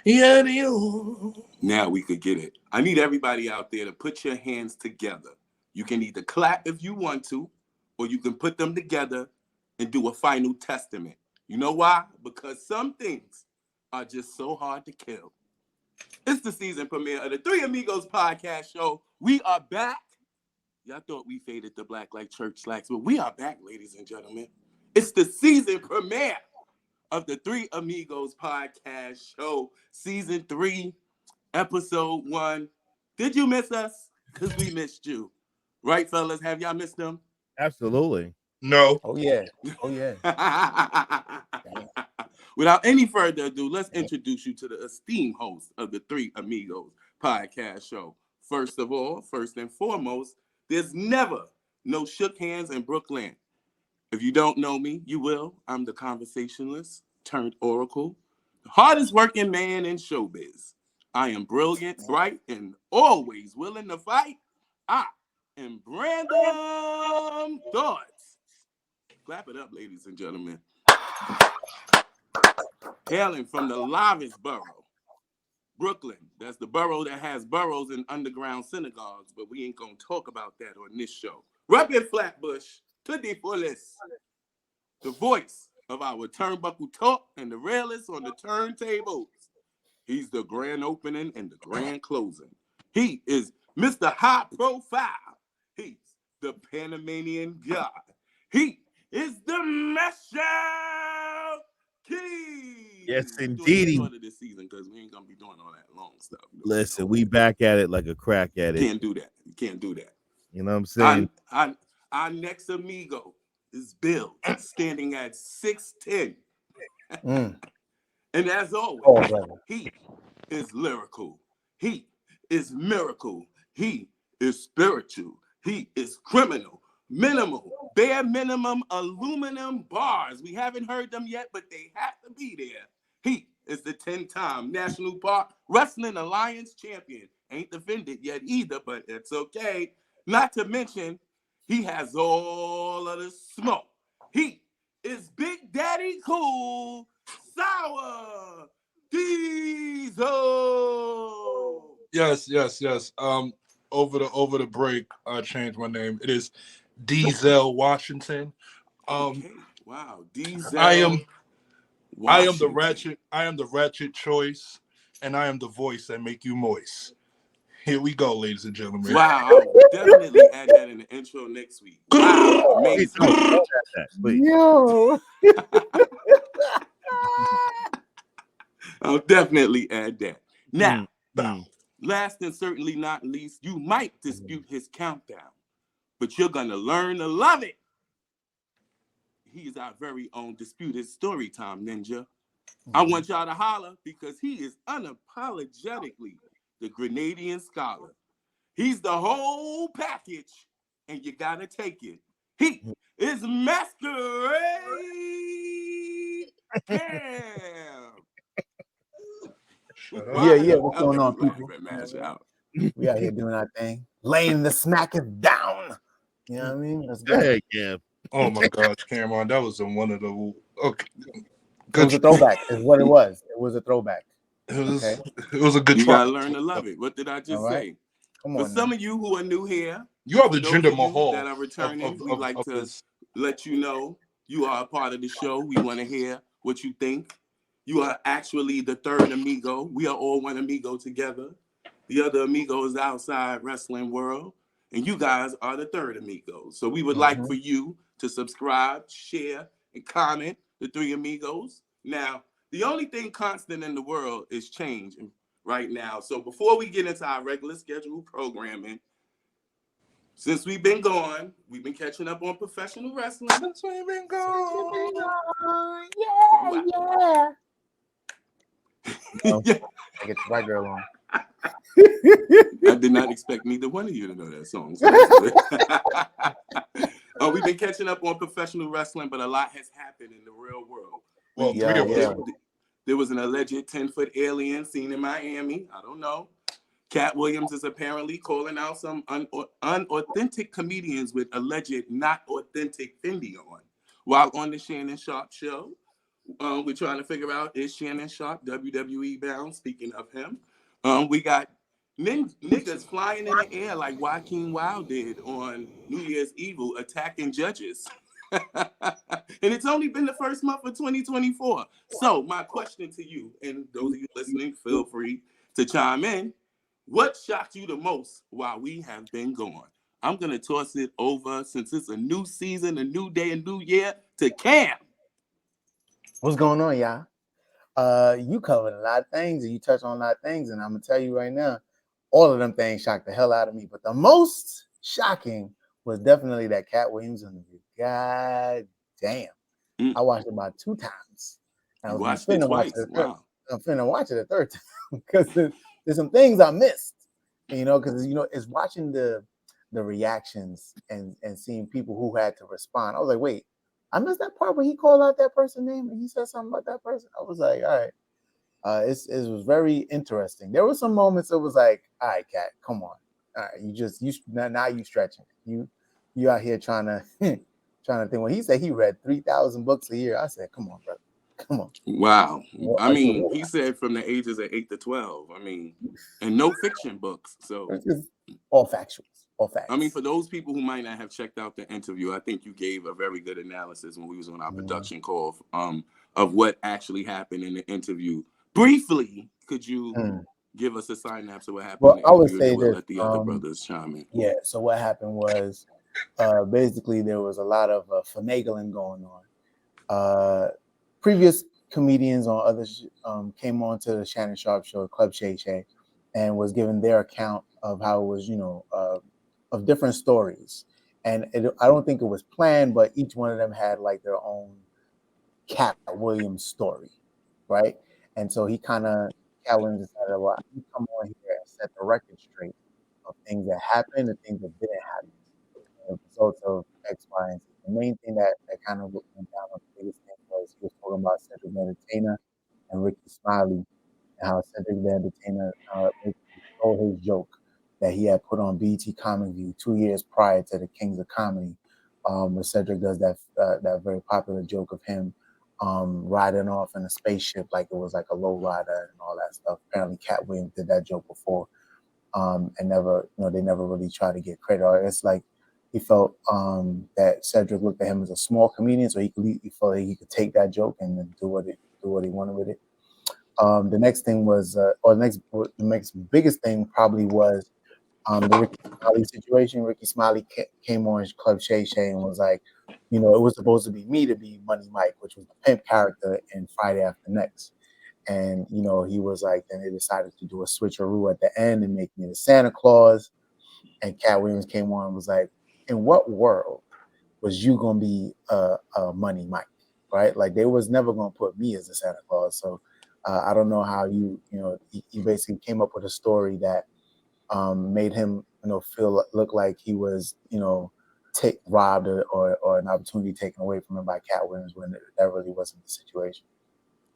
Yeah, you. Now we could get it. I need everybody out there to put your hands together. You can either clap if you want to, or you can put them together and do a final testament. You know why? Because some things are just so hard to kill. It's the season premiere of the Three Amigos podcast show. We are back. Y'all thought we faded to black like church slacks, but we are back, ladies and gentlemen. It's the season premiere of the Three Amigos podcast show, season 3, episode 1. Did you miss us? Because we missed you. Right, fellas? Have y'all missed them? Absolutely. No. Oh yeah. Oh yeah. Without any further ado, let's introduce you to the esteemed host of the Three Amigos podcast show. First of all, first and foremost, there's never no shook hands in Brooklyn. If you don't know me, you will. I'm the conversationalist turned oracle, the hardest working man in showbiz. I am brilliant, bright, and always willing to fight. I am Brandon Thoughts. Clap it up, ladies and gentlemen. Hailing from the livest borough, Brooklyn. That's the borough that has boroughs and underground synagogues, but we ain't gonna talk about that on this show. Reppin' Flatbush to the fullest. The voice of our Turnbuckle Talk and the realist on the turntables. He's the grand opening and the grand closing. He is Mr. High Profile. He's the Panamanian God. He is the MASHOUT King. Yes, indeed. This season, because we ain't gonna be doing all that long stuff. Listen, we back at it like a crack at it. Can't do that. You can't do that. You know what I'm saying? Our next amigo is Bill, standing at 6'10". And as always, he is lyrical. He is miracle. He is spiritual. He is criminal. Minimal, bare minimum aluminum bars. We haven't heard them yet, but they have to be there. He is the 10-time National Park Wrestling Alliance champion. Ain't defended yet either, but it's okay. Not to mention, he has all of the smoke. He is Big Daddy Cool Sour Diezel. Yes. Over the break, I changed my name. It is Diezel Washington. Okay. Wow, Diezel. I am the ratchet choice, and I am the voice that make you moist. Here we go, ladies and gentlemen. Wow, I'll definitely add that in the intro next week. Wow, amazing. Yo. I'll definitely add that. Now, last and certainly not least, you might dispute his countdown, but you're going to learn to love it. He's our very own disputed story time ninja. I want y'all to holler because he is unapologetically the Grenadian scholar. He's the whole package, and you got to take it. He is Masquerade. Yeah. What's going on, people? We out here doing our thing, laying the smackers down. You know what I mean? That's good. Heck yeah. Oh my gosh, Cameron, that was one of the okay. It was a throwback. Is what it was. It was a throwback. It was a good You try. gotta learn to love it. What did I just say? Come on. For some of you who are new here, You are the gender mahal that are returning. We'd like to let you know you are a part of the show. We want to hear what you think. You are actually the third amigo. We are all one amigo together. The other amigo is the outside wrestling world, and you guys are the third amigo. So we would like for you to subscribe, share, and comment the Three Amigos. Now, the only thing constant in the world is change right now. So before we get into our regular scheduled programming, since we've been gone, we've been catching up on professional wrestling. Since we've been gone. Yeah. I get the white girl on. I did not expect neither one of you to know that song. So we've been catching up on professional wrestling, but a lot has happened in the real world. Well, there was an alleged 10-foot alien seen in Miami. I don't know. KATTWILLIAMS is apparently calling out some unauthentic comedians with alleged not authentic Fendi on. While on the Shannon Sharp show, we're trying to figure out, is Shannon Sharp WWE bound? Speaking of him, we got niggas flying in the air like Joaquin Wild did on New Year's Evil, attacking judges. And it's only been the first month of 2024. So my question to you, and those of you listening, feel free to chime in. What shocked you the most while we have been gone? I'm going to toss it over, since it's a new season, a new day, a new year, to Cam. What's going on, y'all? You covered a lot of things and you touched on a lot of things, and I'm gonna tell you right now, all of them things shocked the hell out of me. But the most shocking was definitely that Cat Williams interview. God damn. I watched it about 2 times. I watched it twice. Wow. I'm finna watch it a third time because there's some things I missed. Because it's watching the reactions and seeing people who had to respond. I was like, wait, I missed that part where he called out that person's name and he said something about that person. I was like, all right. It was very interesting. There were some moments it was like, all right, Cat, come on. All right, now you stretching. You out here trying to think. When he said he read 3,000 books a year, I said, come on, brother. Come on. Wow. I mean, he said from the ages of 8 to 12. I mean, and no fiction books. So all factuals. All facts. I mean, for those people who might not have checked out the interview, I think you gave a very good analysis when we was on our production call of what actually happened in the interview. Briefly, could you give us a synopsis of what happened? Well, I would say that let the other brothers chime in. Yeah. So what happened was, basically there was a lot of finagling going on. Previous comedians on others came on to the Shannon Sharp show, Club Shay Shay, and was given their account of how it was, of different stories. And I don't think it was planned, but each one of them had like their own Cat Williams story, right? And so Cat Williams decided, well, I can come on here and set the record straight of things that happened and things that didn't happen, and the results of X, Y, and Z. The main thing that kind of went down on the biggest thing was he was talking about Cedric the Entertainer and Ricky Smiley, and how Cedric the Entertainer stole his joke that he had put on BET Comedy View 2 years prior to the Kings of Comedy, where Cedric does that very popular joke of him riding off in a spaceship like it was like a low rider and all that stuff. Apparently, Cat Williams did that joke before, and never, they never really tried to get credit. Or it's like he felt that Cedric looked at him as a small comedian, so he felt like he could take that joke and then do what he wanted with it. The next thing was, the next biggest thing probably was the Ricky Smiley situation. Ricky Smiley came on his Club Shay Shay and was like, it was supposed to be me to be Money Mike, which was the pimp character in Friday After Next. And, he was like, then they decided to do a switcheroo at the end and make me the Santa Claus. And Cat Williams came on and was like, in what world was you going to be a Money Mike, right? Like, they was never going to put me as the Santa Claus. So I don't know how he basically came up with a story that made him, look like he was, robbed or an opportunity taken away from him by Cat Williams, when that really wasn't the situation.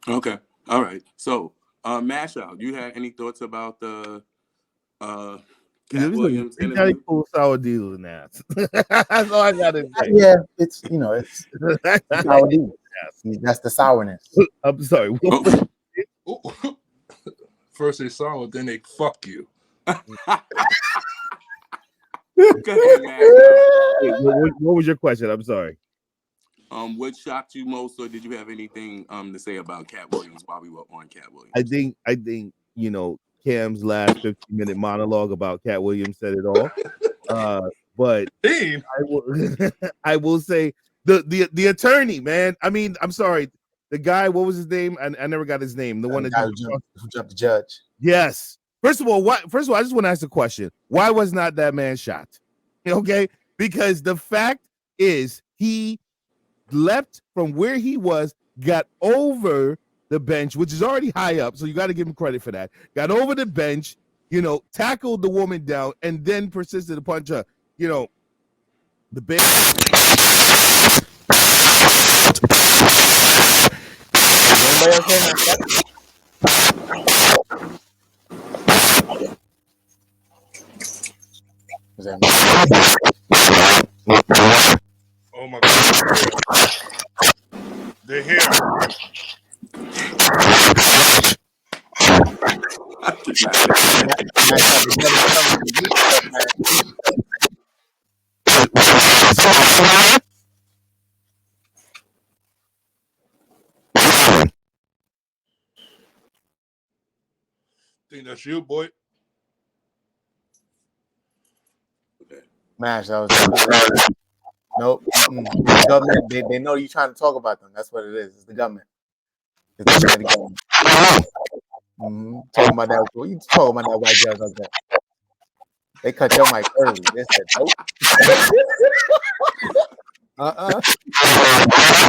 Okay. All right. So, MASHOUT, you had any thoughts about the Cat Williams interview? He pull sour Diezel in ass. That's all I gotta say. Yeah, it's sour Diezel. That's the sourness. I'm sorry. First they sour, then they fuck you. Go ahead, MASHOUT. What was your question? I'm sorry. What shocked you most, or did you have anything to say about Cat Williams while we were on Cat Williams? I think Cam's last 15-minute monologue about Cat Williams said it all. But I will say the attorney, man. I mean, I'm sorry. The guy, what was his name? I never got his name. The one that jumped the judge. Yes. First of all, I just want to ask a question. Why was not that man shot? Okay, because the fact is he leapt from where he was, got over the bench, which is already high up, so you got to give him credit for that. Got over the bench, tackled the woman down, and then persisted to punch her. The bench. Oh my God. They're here. Think that's you, boy. Mash, that was nope. The government, they know you're trying to talk about them. That's what it is. It's the government. It's the government. Talking about that. What you talking about that white girl like that? They cut your mic early. They said,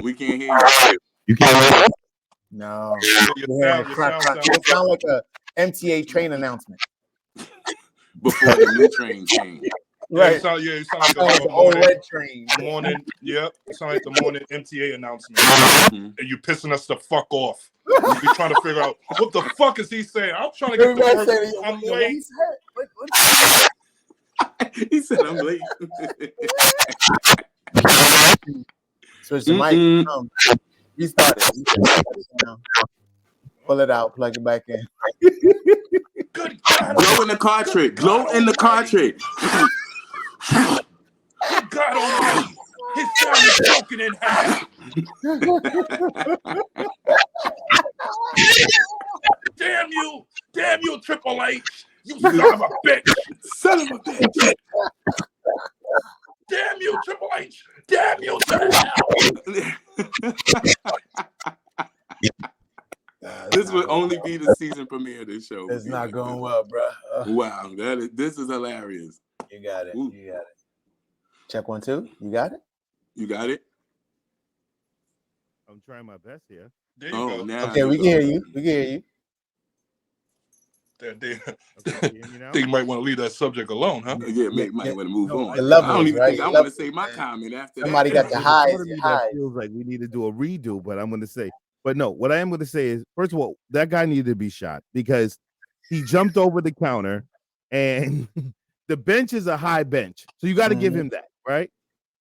We can't hear you. You can't hear. No. You sound like a MTA train announcement. Before the new train came. Right. Right. It sound like the old red train. Morning. Yep. It sound like the morning MTA announcement. And you pissing us the fuck off. We trying to figure out what the fuck is he saying. I'm trying to get to work. I'm late. He said I'm late. Switch the mic. Restart it. Pull it out. Plug it back in. Good God. Glow in the cartridge. Glow in the cartridge. Good God almighty. His sound is broken in half. Damn you, Triple H. You son of a bitch. Son of a bitch. Damn you, Triple H. Damn you to hell. This would only be the season premiere of this show. It's not going well, bro. Wow, this is hilarious. You got it. Ooh. You got it. Check 1, 2. You got it? You got it? I'm trying my best here. There you go. Now okay, we can hear you. We can hear you. They Okay, think you might want to leave that subject alone, huh? Yeah, might want to move on. The levels, I don't even think right? I want to say my comment after Somebody that. got the highs. That feels like we need to do a redo, but I'm going to say, but no, what I am going to say is, first of all, that guy needed to be shot because he jumped over the counter and the bench is a high bench. So you got to give him that, right?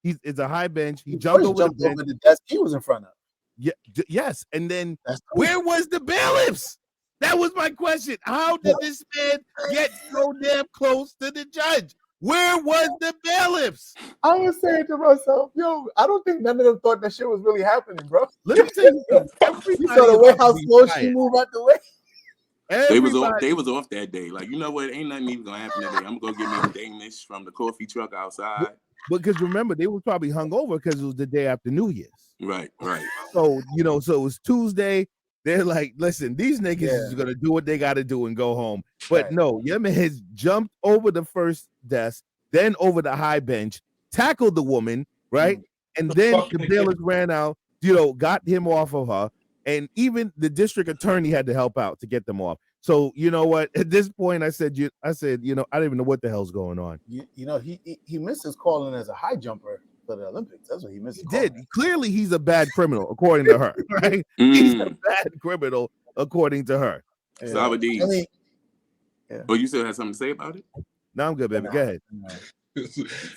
It's a high bench. He jumped over the desk he was in front of. Yeah, yes. And then where was the bailiffs? That was my question. How did this man get so damn close to the judge? Where was the bailiffs? I was saying to myself, yo, I don't think none of them thought that shit was really happening, bro. Let me tell you something. You saw the way how slow she moved out the way. They was off that day. Like, you know what? Ain't nothing even gonna happen today. I'm gonna go get me a Danish from the coffee truck outside. Because remember, they were probably hungover because it was the day after New Year's. Right. So, so it was Tuesday. They're like, listen, these niggas is going to do what they got to do and go home. But no, your man has jumped over the first desk, then over the high bench, tackled the woman, right? And then the bailiffs ran out, got him off of her. And even the district attorney had to help out to get them off. So, you know what? At this point, I said, I don't even know what the hell's going on. He missed his calling as a high jumper for the Olympics. That's what he missed. He did. Clearly, he's a bad criminal, according to her. Right? He's a bad criminal, according to her. Salvadine. Oh, you still had something to say about it? No, I'm good, baby. Go ahead.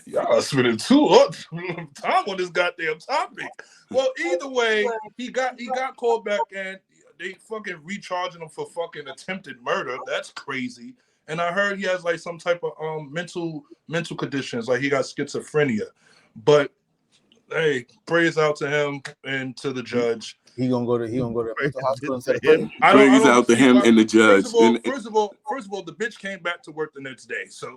Y'all are spending too much time on this goddamn topic. Well, either way, he got called back and they fucking recharging him for fucking attempted murder. That's crazy. And I heard he has like some type of mental conditions, like he got schizophrenia. But hey, praise out to him and to the judge. He gonna go to the hospital. Praise out to him and the judge. First of all, the bitch came back to work the next day. So,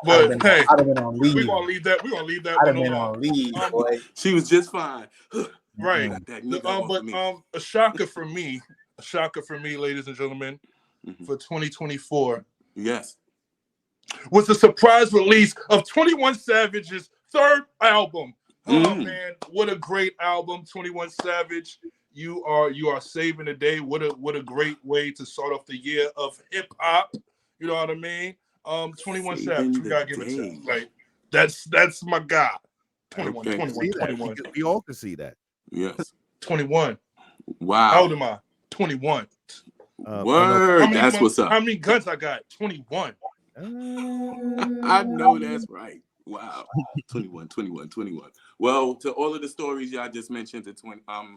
but hey, I'd have been on leave. We're gonna leave that. I'd have been on leave, boy. She was just fine. Right. But a shocker for me, ladies and gentlemen, for 2024. Yes. Was the surprise release of 21 Savage's third album. Oh man, what a great album, 21 Savage. You are saving the day. What a great way to start off the year of hip hop. You know what I mean? 21 Savage. We gotta give it to him. Like that's my guy. 21. We all can see that. Yes. 21. Wow. How old am I? 21. Word. That's what's up. How many guns I got? 21. I know that's right. Wow. 21. Well, to all of the stories y'all just mentioned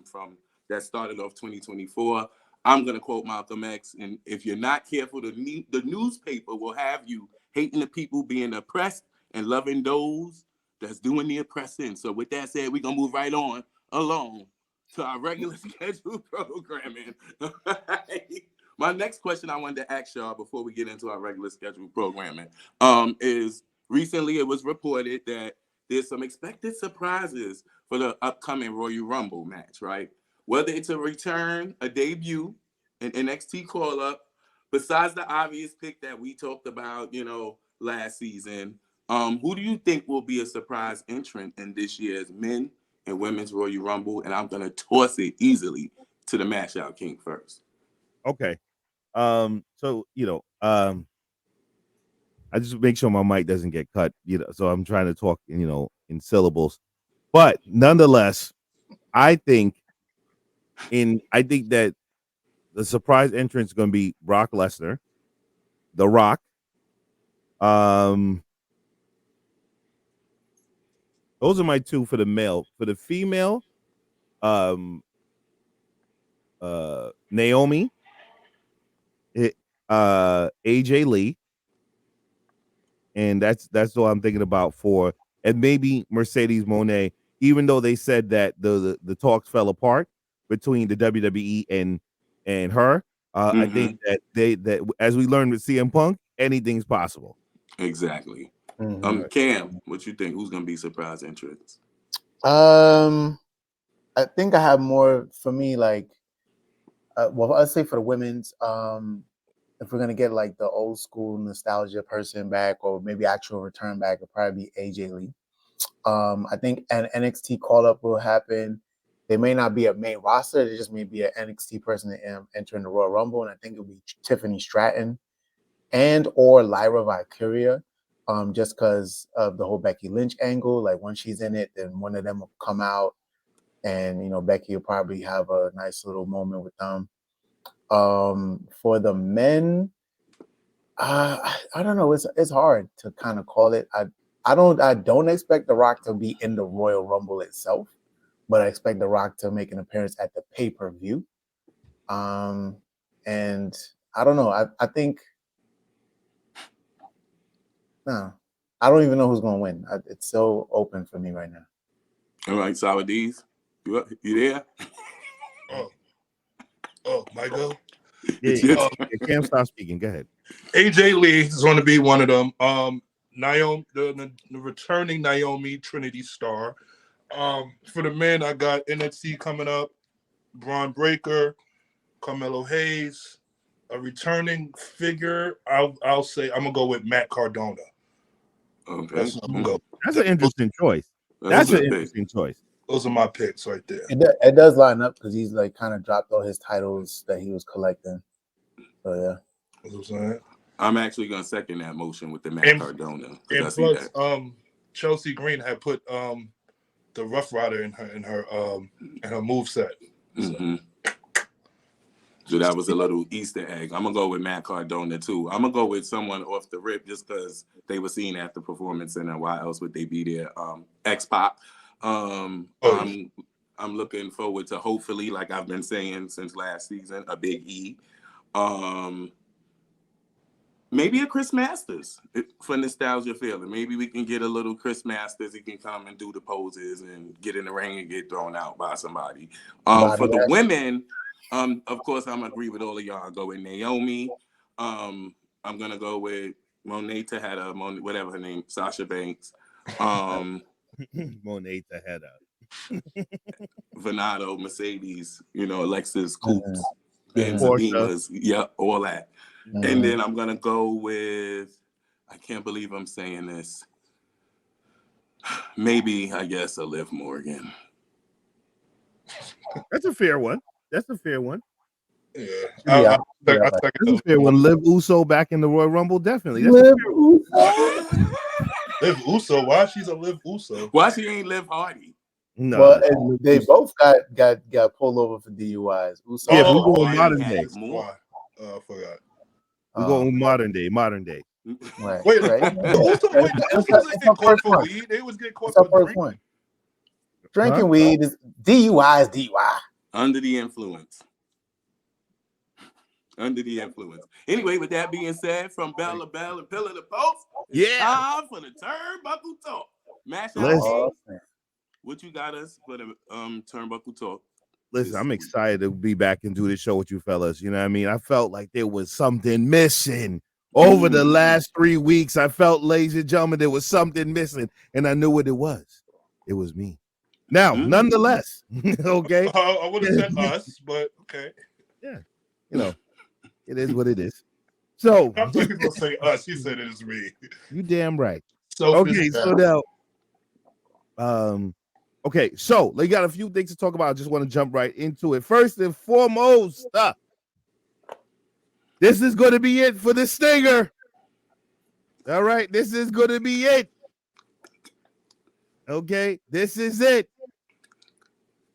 from that started off 2024, I'm going to quote Malcolm X, and if you're not careful, the newspaper will have you hating the people being oppressed and loving those that's doing the oppressing. So with that said, we're going to move right on along to our regular scheduled programming. My next question I wanted to ask y'all before we get into our regular scheduled programming is recently it was reported that there's some expected surprises for the upcoming Royal Rumble match, right? Whether it's a return, a debut, an NXT call-up, besides the obvious pick that we talked about, last season, who do you think will be a surprise entrant in this year's men and women's Royal Rumble? And I'm going to toss it easily to the MASHOUT King first. Okay. So, I just make sure my mic doesn't get cut, so I'm trying to talk, in syllables. But nonetheless, I think that the surprise entrant is going to be Brock Lesnar, The Rock. Those are my two for the male. For the female, Naomi, AJ Lee, and that's what I'm thinking about for, and maybe Mercedes Moné. Even though they said that the talks fell apart between the WWE and her, I think that as we learned with CM Punk, anything's possible. Exactly. Cam, what you think? Who's gonna be surprise entrants? I think I have more for me. Like, well, I'd say for the women's, if we're gonna get like the old school nostalgia person back, or maybe actual return back, it'll probably be AJ Lee. I think an NXT call up will happen. They may not be a main roster; they just may be an NXT person entering the Royal Rumble, and I think it'll be Tiffany Stratton and or Lyra Valkyria. Just because of the whole Becky Lynch angle. Like, once she's in it, then one of them will come out, and Becky will probably have a nice little moment with them. For the men, I don't know. It's hard to kind of call it. I don't expect The Rock to be in the Royal Rumble itself, but I expect The Rock to make an appearance at the pay-per-view. And I don't know. I think. No, I don't even know who's going to win. It's so open for me right now. All right, Sour D's, you there? Oh, my go. Yeah, Cam, stop speaking. Go ahead. AJ Lee is going to be one of them. Naomi, the returning Naomi Trinity Star. For the men, I got NXT coming up. Braun Breaker, Carmelo Hayes. A returning figure, I'll say I'm gonna go with Matt Cardona. Okay, that's an interesting choice. That's an interesting choice. Those are my picks right there. It does line up because he's like kind of dropped all his titles that he was collecting. So yeah, that's what I'm saying. I'm actually gonna second that motion with the Matt Cardona. And plus, Chelsea Green had put the Rough Rider in her moveset. Mm-hmm. So that was a little Easter egg. I'm gonna go with Matt Cardona too. I'm gonna go with someone off the rip just because they were seen at the Performance Center. Why else would they be there? X-Pac. I'm looking forward to, hopefully, like I've been saying since last season, a Big E. Maybe a Chris Masters for nostalgia feeling. Maybe we can get a little Chris Masters. He can come and do the poses and get in the ring and get thrown out by somebody. For the women, of course, I'm gonna agree with all of y'all. I'll go with Naomi. I'm gonna go with Monet Tejeda, whatever her name, Sasha Banks. Monet Tejeda. Venado, Mercedes, Alexis Coops, Benzeminas, yeah, all that. And then I'm gonna go with, I can't believe I'm saying this. Maybe, I guess, a Liv Morgan. That's a fair one. Yeah. That's a fair one. Liv Uso back in the Royal Rumble, definitely. That's Liv Uso. Why she's a Liv Uso? Why she ain't Liv Hardy? No. Well, they both got pulled over for DUIs. Uso. Yeah, we go modern day. I forgot. We go modern day. Right. Wait, right. Get caught for weed. They was getting caught for drinking. Drinking weed is DUI is DUI. Under the influence. Under the influence. Anyway, with that being said, from bell to bell and pillar to post, it's time for the Turnbuckle Talk. MASHOUT, what you got us for the Turnbuckle Talk? Listen, I'm excited to be back and do this show with you fellas. You know what I mean? I felt like there was something missing. Over the last 3 weeks, I felt, ladies and gentlemen, there was something missing, and I knew what it was. It was me. Now, nonetheless, okay? I would have said us, but okay. Yeah, you know, it is what it is. So, I'm going to say us. He said it is me. You damn right. So okay, so now, okay, so they got a few things to talk about. I just want to jump right into it. First and foremost, this is going to be it for the Stinger. All right, this is going to be it. Okay, this is it.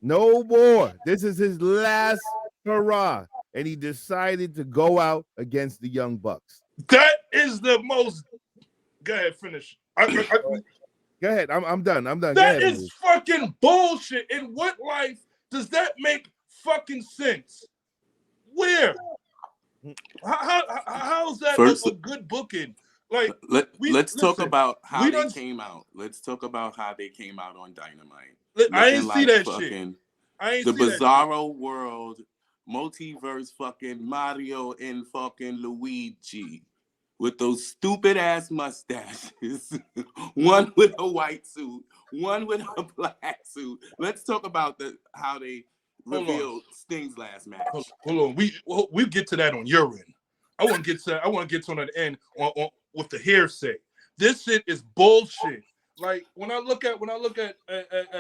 No more. This is his last hurrah, and he decided to go out against the Young Bucks. That is the most. Go ahead, finish. Go ahead. I'm done. That is fucking bullshit. In what life does that make fucking sense? Where? How is that a good booking? Like, let's talk about how they came out. Let's talk about how they came out on Dynamite. I ain't see that shit. The Bizarro World, multiverse, fucking Mario and fucking Luigi. With those stupid ass mustaches, one with a white suit, one with a black suit. Let's talk about how they revealed Sting's last match. Hold on, we get to that on your end. I want to get to the end on with the hearsay. This shit is bullshit. Like when I look at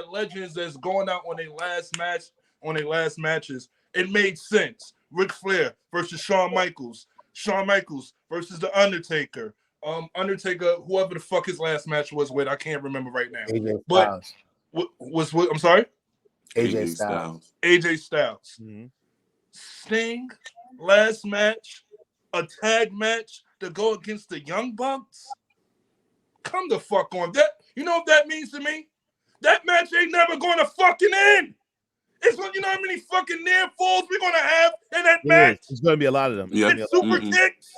legends that's going out on their last matches, it made sense. Ric Flair versus Shawn Michaels. Shawn Michaels versus The Undertaker. Undertaker, whoever the fuck his last match was with, I can't remember right now. AJ Styles. But I'm sorry? AJ Styles. AJ Styles. Mm-hmm. Sting, last match, a tag match to go against the Young Bucks? Come the fuck on. That, you know what that means to me? That match ain't never going to fucking end. It's you know how many fucking near falls we're gonna have in that match? It's gonna be a lot of them. Yeah. And super kicks.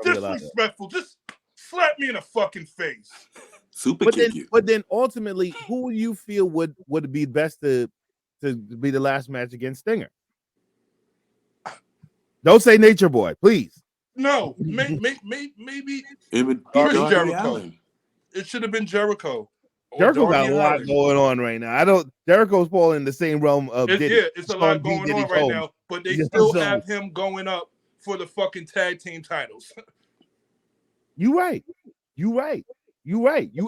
Disrespectful. Just slap me in the fucking face. But then ultimately, who do you feel would be best to be the last match against Stinger? Don't say Nature Boy, please. No, maybe it would be Jericho. Allen. It should have been Jericho. Jericho got a lot going on right now. Jericho's falling in the same realm of it's a lot going on right now, but they still have him going up for the fucking tag team titles. You right.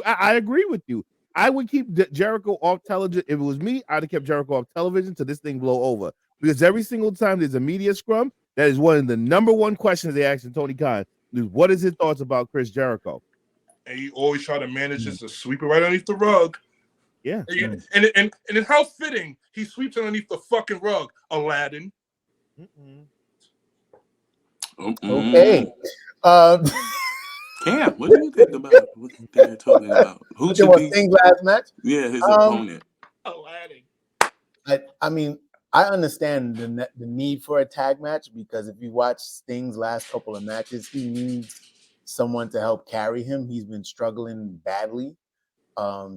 I agree with you. I would keep Jericho off television. If it was me, I'd have kept Jericho off television till this thing blow over. Because every single time there's a media scrum, that is one of the number one questions they ask Tony Khan. Is what is his thoughts about Chris Jericho? And he always try to manage just to sweep it right underneath the rug. Yeah. And how fitting he sweeps underneath the fucking rug, Aladdin. Okay. Cam, what do you think about what they're talking about? Who should be Sting's last match? Yeah, his opponent. Aladdin. I mean, I understand the need for a tag match because if you watch Sting's last couple of matches, he needs someone to help carry him. He's been struggling badly.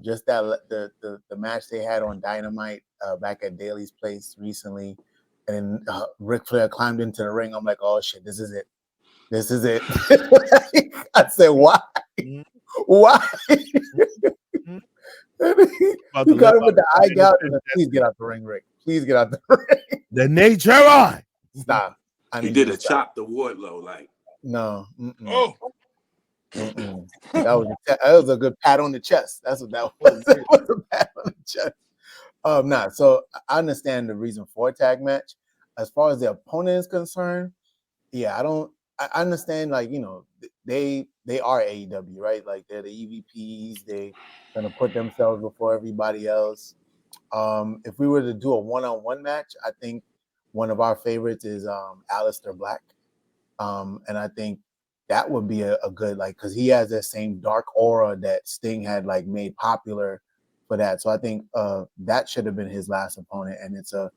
Just that the match they had on Dynamite back at Daly's place recently, and Ric Flair climbed into the ring. I'm like, oh shit, this is it. I said, why? Why? You got him with the eye gouged. Please get out the ring, Rick. Please get out the ring. The Nature Eye. Stop. He did a chop to Wardlow, like. No. Oh. That was a good pat on the chest. That's what that was. It was a pat on the chest. So I understand the reason for a tag match. As far as the opponent is concerned, yeah, I understand, like, you know, they are AEW, right? Like they're the EVPs, they're gonna put themselves before everybody else. If we were to do a one-on-one match, I think one of our favorites is Aleister Black. And I think that would be a good, like, because he has that same dark aura that Sting had like made popular for that. So I think that should have been his last opponent, and it's a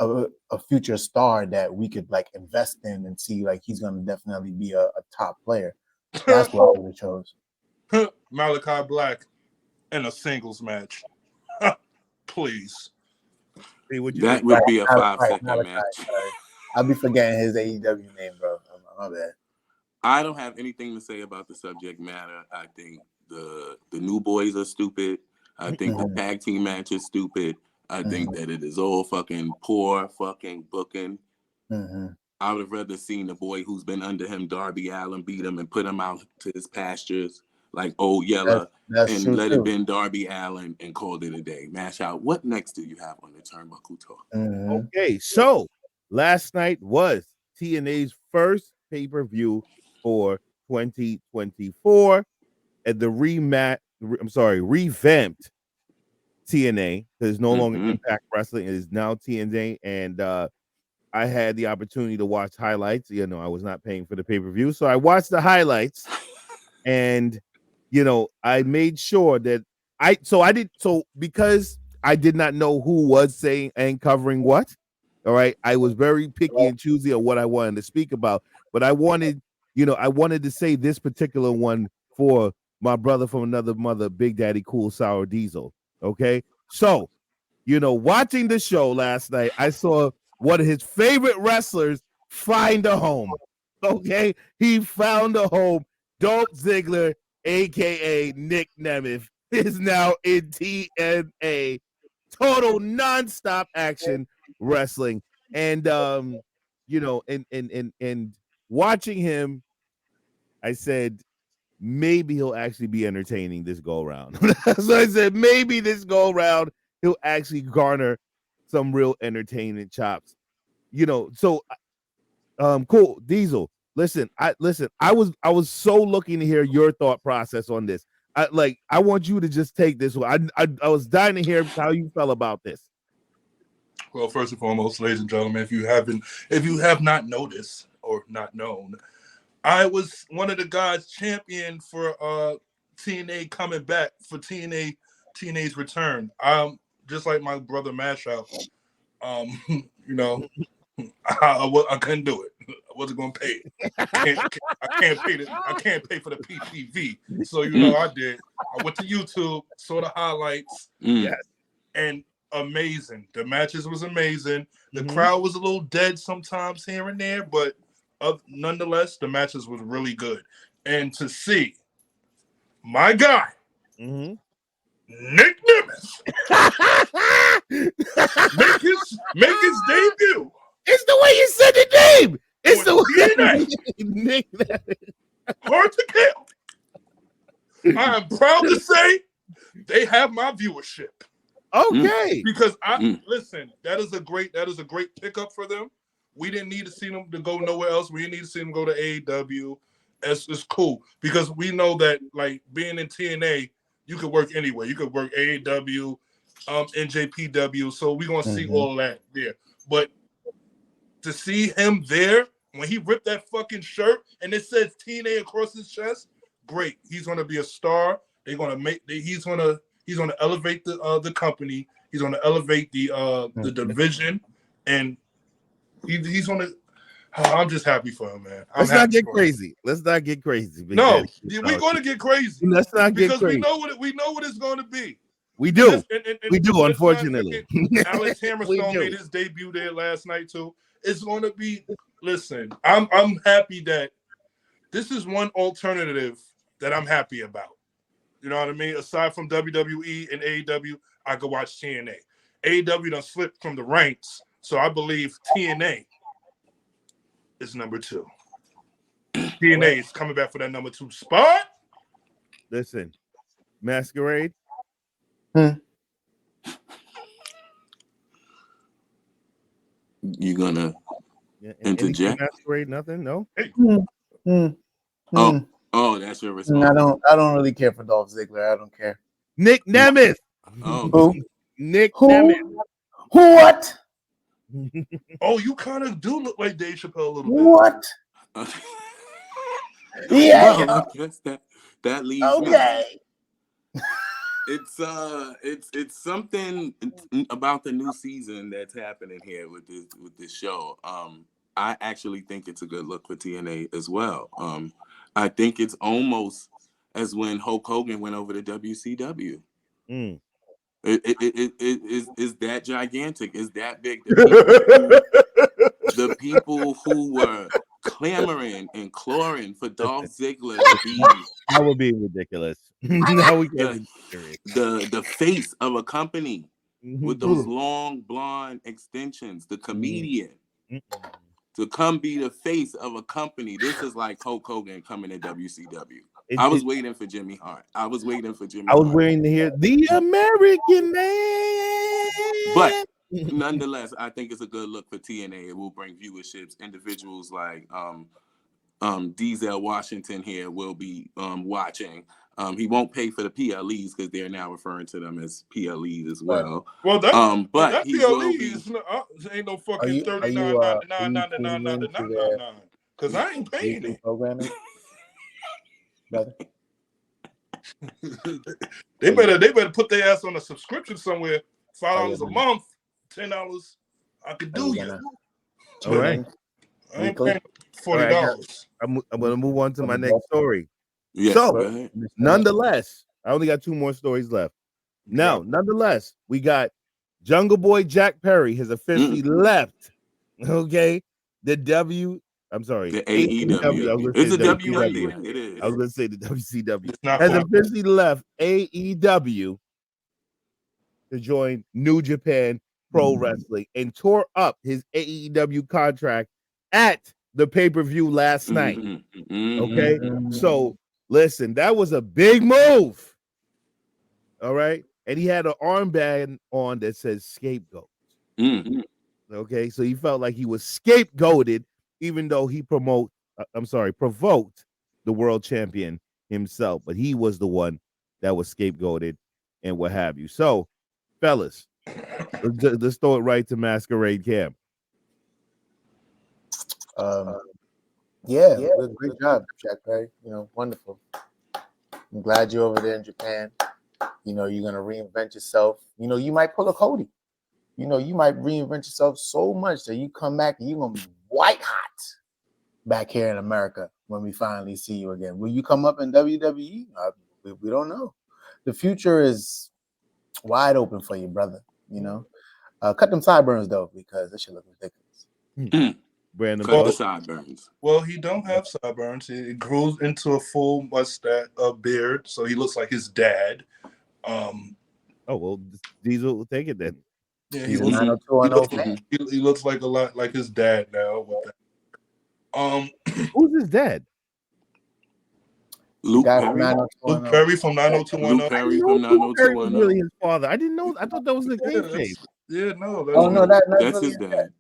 a future star that we could like invest in and see like he's gonna definitely be a top player. That's what I would have chose. Malachi Black in a singles match. Please. Hey, what you That think? would be a Malachi, 5-second match. sorry. I'll be forgetting his AEW name, bro. My bad. I don't have anything to say about the subject matter. I think the new boys are stupid. I think the tag team match is stupid. I think that it is all fucking poor fucking booking. I would have rather seen the boy who's been under him, Darby Allin, beat him and put him out to his pastures like Old Yeller and let it been Darby Allin and called it a day. MASHOUT, what next do you have on the Turnbuckle Talk? Okay, so last night was TNA's first pay-per-view for 2024 and the revamped TNA, because no longer Impact Wrestling, it is now TNA, and I had the opportunity to watch highlights. You know, I was not paying for the pay-per-view, so I watched the highlights, and you know, I made sure that because I did not know who was saying and covering what. All right, I was very picky and choosy on what I wanted to speak about, but I wanted to say this particular one for my brother from another mother, Big Daddy Cool Sour Diezel. Okay, so watching the show last night, I saw one of his favorite wrestlers find a home. Okay, he found a home. Dolph Ziggler, aka Nick Nemeth, is now in TNA. Total nonstop action wrestling, and and watching him, I said maybe he'll actually be entertaining this go round. So I said maybe this go round he'll actually garner some real entertainment chops. So cool, Diezel. Listen, I was so looking to hear your thought process on this. I want you to just take this one. I was dying to hear how you felt about this. Well, first and foremost, ladies and gentlemen, if you have not noticed or not known, I was one of the guys champion for TNA coming back for TNA's return. Just like my brother MASHOUT. I couldn't do it. I wasn't gonna pay. I can't pay for the PPV. So I did. I went to YouTube, saw the highlights. Yes. And amazing. The matches was amazing. The crowd was a little dead sometimes here and there, but nonetheless, the matches was really good. And to see my guy, Nick Nemeth, make his debut. It's the way you said the name. It's the way Nick Nemeth. Hard to kill. I am proud to say they have my viewership. Okay. Because listen, that is a great pickup for them. We didn't need to see them to go nowhere else. We didn't need to see them go to AEW. It's cool because we know that like being in TNA, you could work anywhere. You could work AEW, NJPW. So we're gonna see all that there. But to see him there when he ripped that fucking shirt and it says TNA across his chest, great. He's gonna be a star. He's gonna elevate the company. He's gonna elevate the division, and he's gonna. I'm just happy for him, man. Let's not get crazy. Let's not get crazy. No, we're gonna get crazy. Let's not get crazy because we know what it's gonna be. We do. We do. Unfortunately, Alex Hammerstone made his debut there last night too. It's gonna be. Listen, I'm happy that this is one alternative that I'm happy about. You know what I mean? Aside from WWE and AEW, I could watch TNA. AEW done slipped from the ranks, so I believe TNA is number 2. TNA is coming back for that number 2 spot. Listen, Masquerade. You gonna interject? Masquerade, nothing? No. Hey. Oh, that's your response. I don't really care for Dolph Ziggler. I don't care. Nick Nemeth. Oh, Nick Nemeth. What? Oh, you kind of do look like Dave Chappelle a little bit. What? Yeah. Well, I guess that leaves Okay. me. it's something about the new season that's happening here with this show. I actually think it's a good look for TNA as well. I think it's almost as when Hulk Hogan went over to WCW. Mm. It is that gigantic? Is that big? The people who were clamoring and clawing for Dolph Ziggler to be Now we're being ridiculous. Now we can't be serious. the face of a company with Mhm. those long blonde extensions, the comedian to come be the face of a company. This is like Hulk Hogan coming to WCW. I was waiting for Jimmy Hart. I was waiting for Jimmy I was Hart. waiting to hear the American man. But nonetheless, I think it's a good look for TNA. It will bring viewerships. Individuals like Diezel Washington here will be watching. He won't pay for the PLEs because they're now referring to them as PLEs as well. Well, that but he will PLE be. ain't no fucking $39.99 because I ain't paying it. Programming, brother. They better put their ass on a subscription somewhere. $5 a month, $10. I could do you. All right. I ain't paying $40. Right, I'm going to move on to my next story. Yes, so, nonetheless, I only got 2 more stories left. Now, nonetheless, we got Jungle Boy Jack Perry has officially left. Okay, the AEW. It's a W right there. It is. I was going to say the WCW has officially left AEW to join New Japan Pro Wrestling and tore up his AEW contract at the pay-per-view last night. Okay, so listen, that was a big move. All right, and he had an armband on that says scapegoat. Okay, so he felt like he was scapegoated, even though he provoked the world champion himself, but he was the one that was scapegoated and what have you. So, fellas, let's throw it right to Masquerade Camp. Great job, Jack Perry. Wonderful. I'm glad you're over there in Japan. You're gonna reinvent yourself. You might pull a Cody. You might reinvent yourself so much that you come back and you're gonna be white hot back here in America when we finally see you again. Will you come up in WWE? We don't know. The future is wide open for you, brother. Cut them sideburns though, because this should look ridiculous. Brandon, cut the sideburns. Well, he don't have sideburns. It grows into a full mustache, a beard, so he looks like his dad. Diezel will take it then. Yeah, he looks like a lot like his dad now. With that. Who's his dad? Luke Perry. Luke Perry from 90210. Luke Perry from 90210. Really his father. I didn't know. I thought that was the kayfabe. Yeah, no. That's his dad.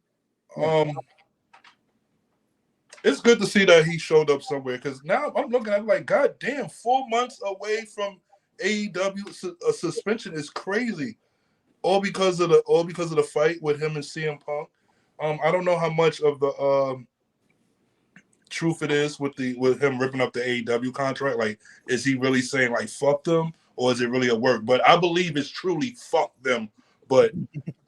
It's good to see that he showed up somewhere because now I'm looking at it like, God damn, 4 months away from AEW a suspension is crazy. All because of the fight with him and CM Punk. I don't know how much of the truth it is with him ripping up the AEW contract. Like, is he really saying like fuck them, or is it really a work? But I believe it's truly fuck them. But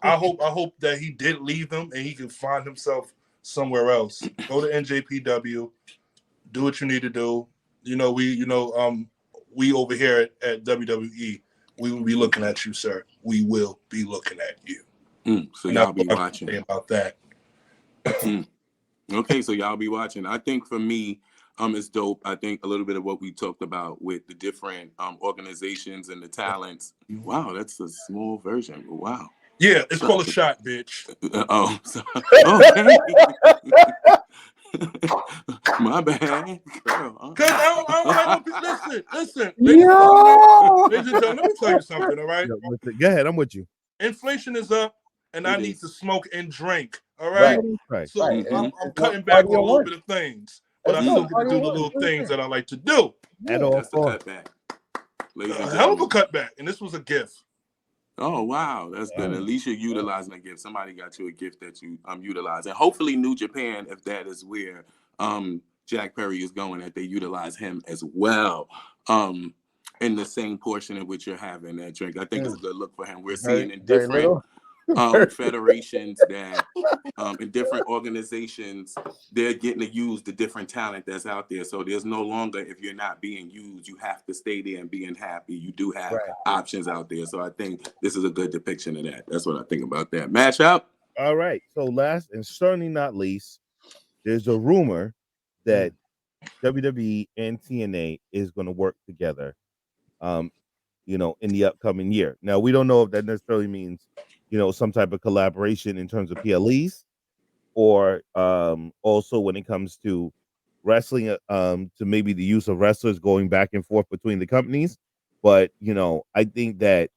I hope that he did leave them and he can find himself somewhere else. Go to NJPW, do what you need to do. We over here at WWE, we will be looking at you, sir. We will be looking at you. So y'all be watching about that. Okay, so y'all be watching. I think for me, it's dope. I think a little bit of what we talked about with the different organizations and the talents. Wow, that's a small version. Wow. Yeah, it's called a shot, bitch. Okay. My bad. Because I don't like no listen. Ladies and gentlemen, let me tell you something, all right? Go ahead, I'm with you. Inflation is up, and I need to smoke and drink, all right? Right. So I'm cutting back on a little bit of things, but I still get to do the little things that I like to do. At all, that's the cutback. A hell of a cutback, and this was a gift. Oh wow, that's good. At least you're utilizing a gift. Somebody got you a gift that you utilize, and hopefully New Japan, if that is where Jack Perry is going, that they utilize him as well. in the same portion in which you're having that drink. I think it's a good look for him. We're Very, seeing in very different little. federations that in different organizations, they're getting to use the different talent that's out there. So there's no longer, if you're not being used, you have to stay there and being happy. You do have options out there. So I think this is a good depiction of that. That's what I think about that. MASHOUT. All right. So last and certainly not least, there's a rumor that WWE and TNA is going to work together, you know, in the upcoming year. Now, we don't know if that necessarily means, you know, some type of collaboration in terms of PLEs, or also when it comes to wrestling, to maybe the use of wrestlers going back and forth between the companies. But, you know, I think that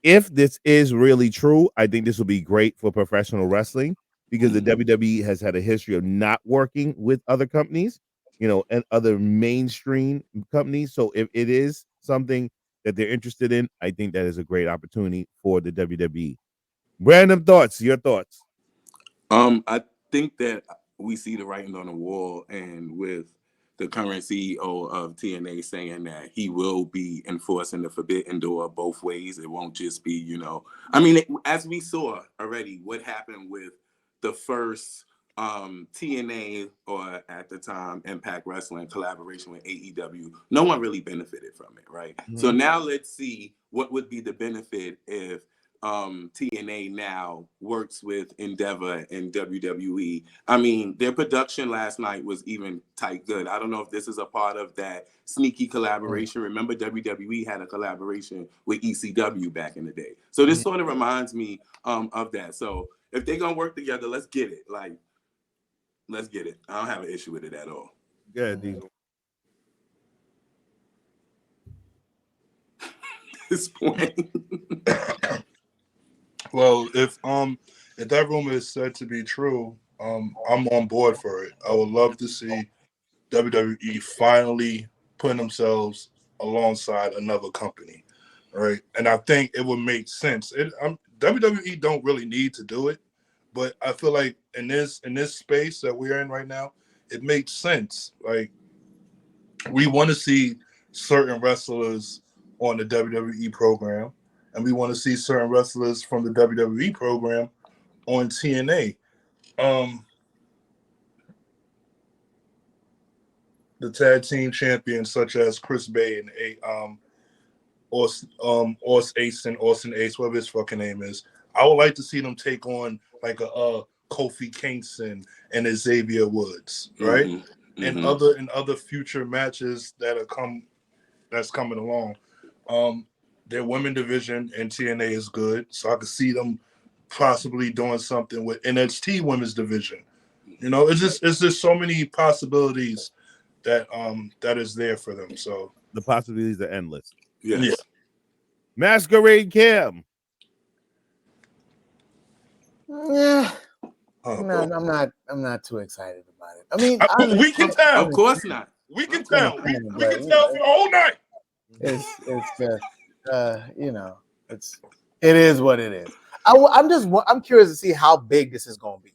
if this is really true, I think this will be great for professional wrestling, because the WWE has had a history of not working with other companies, you know, and other mainstream companies. So if it is something that they're interested in, I think that is a great opportunity for the WWE. Random thoughts, your thoughts. I think that we see the writing on the wall, and with the current CEO of TNA saying that he will be enforcing the forbidden door both ways. It won't just be, you know, I mean, as we saw already, what happened with the first TNA, or at the time Impact Wrestling collaboration with AEW, no one really benefited from it, right? So now let's see what would be the benefit if TNA now works with Endeavor and WWE. I mean, their production last night was even tight good. I don't know if this is a part of that sneaky collaboration. Remember, WWE had a collaboration with ECW back in the day. So this sort of reminds me of that. So if they're gonna work together, let's get it. Like, let's get it. I don't have an issue with it at all. Yeah, Diezel. This point. Well, if that rumor is said to be true, I'm on board for it. I would love to see WWE finally putting themselves alongside another company, right? And I think it would make sense. WWE don't really need to do it, but I feel like in this space that we're in right now, it makes sense. Like, we want to see certain wrestlers on the WWE program, and we want to see certain wrestlers from the WWE program on TNA. The tag team champions such as Chris Bay and Austin Ace, whatever his fucking name is. I would like to see them take on like a Kofi Kingston and a Xavier Woods, right? And other future matches that's coming along. Their women division in TNA is good, so I could see them possibly doing something with NXT women's division. You know, it's just so many possibilities that is there for them. So The possibilities are endless. Yes. Yeah. Masquerade Cam. Yeah. Oh, No, I'm not too excited about it. I mean, we can tell. Of course not. We can tell. We can tell for the whole night. It's just you know, it is what it is. I'm curious to see how big this is going to be,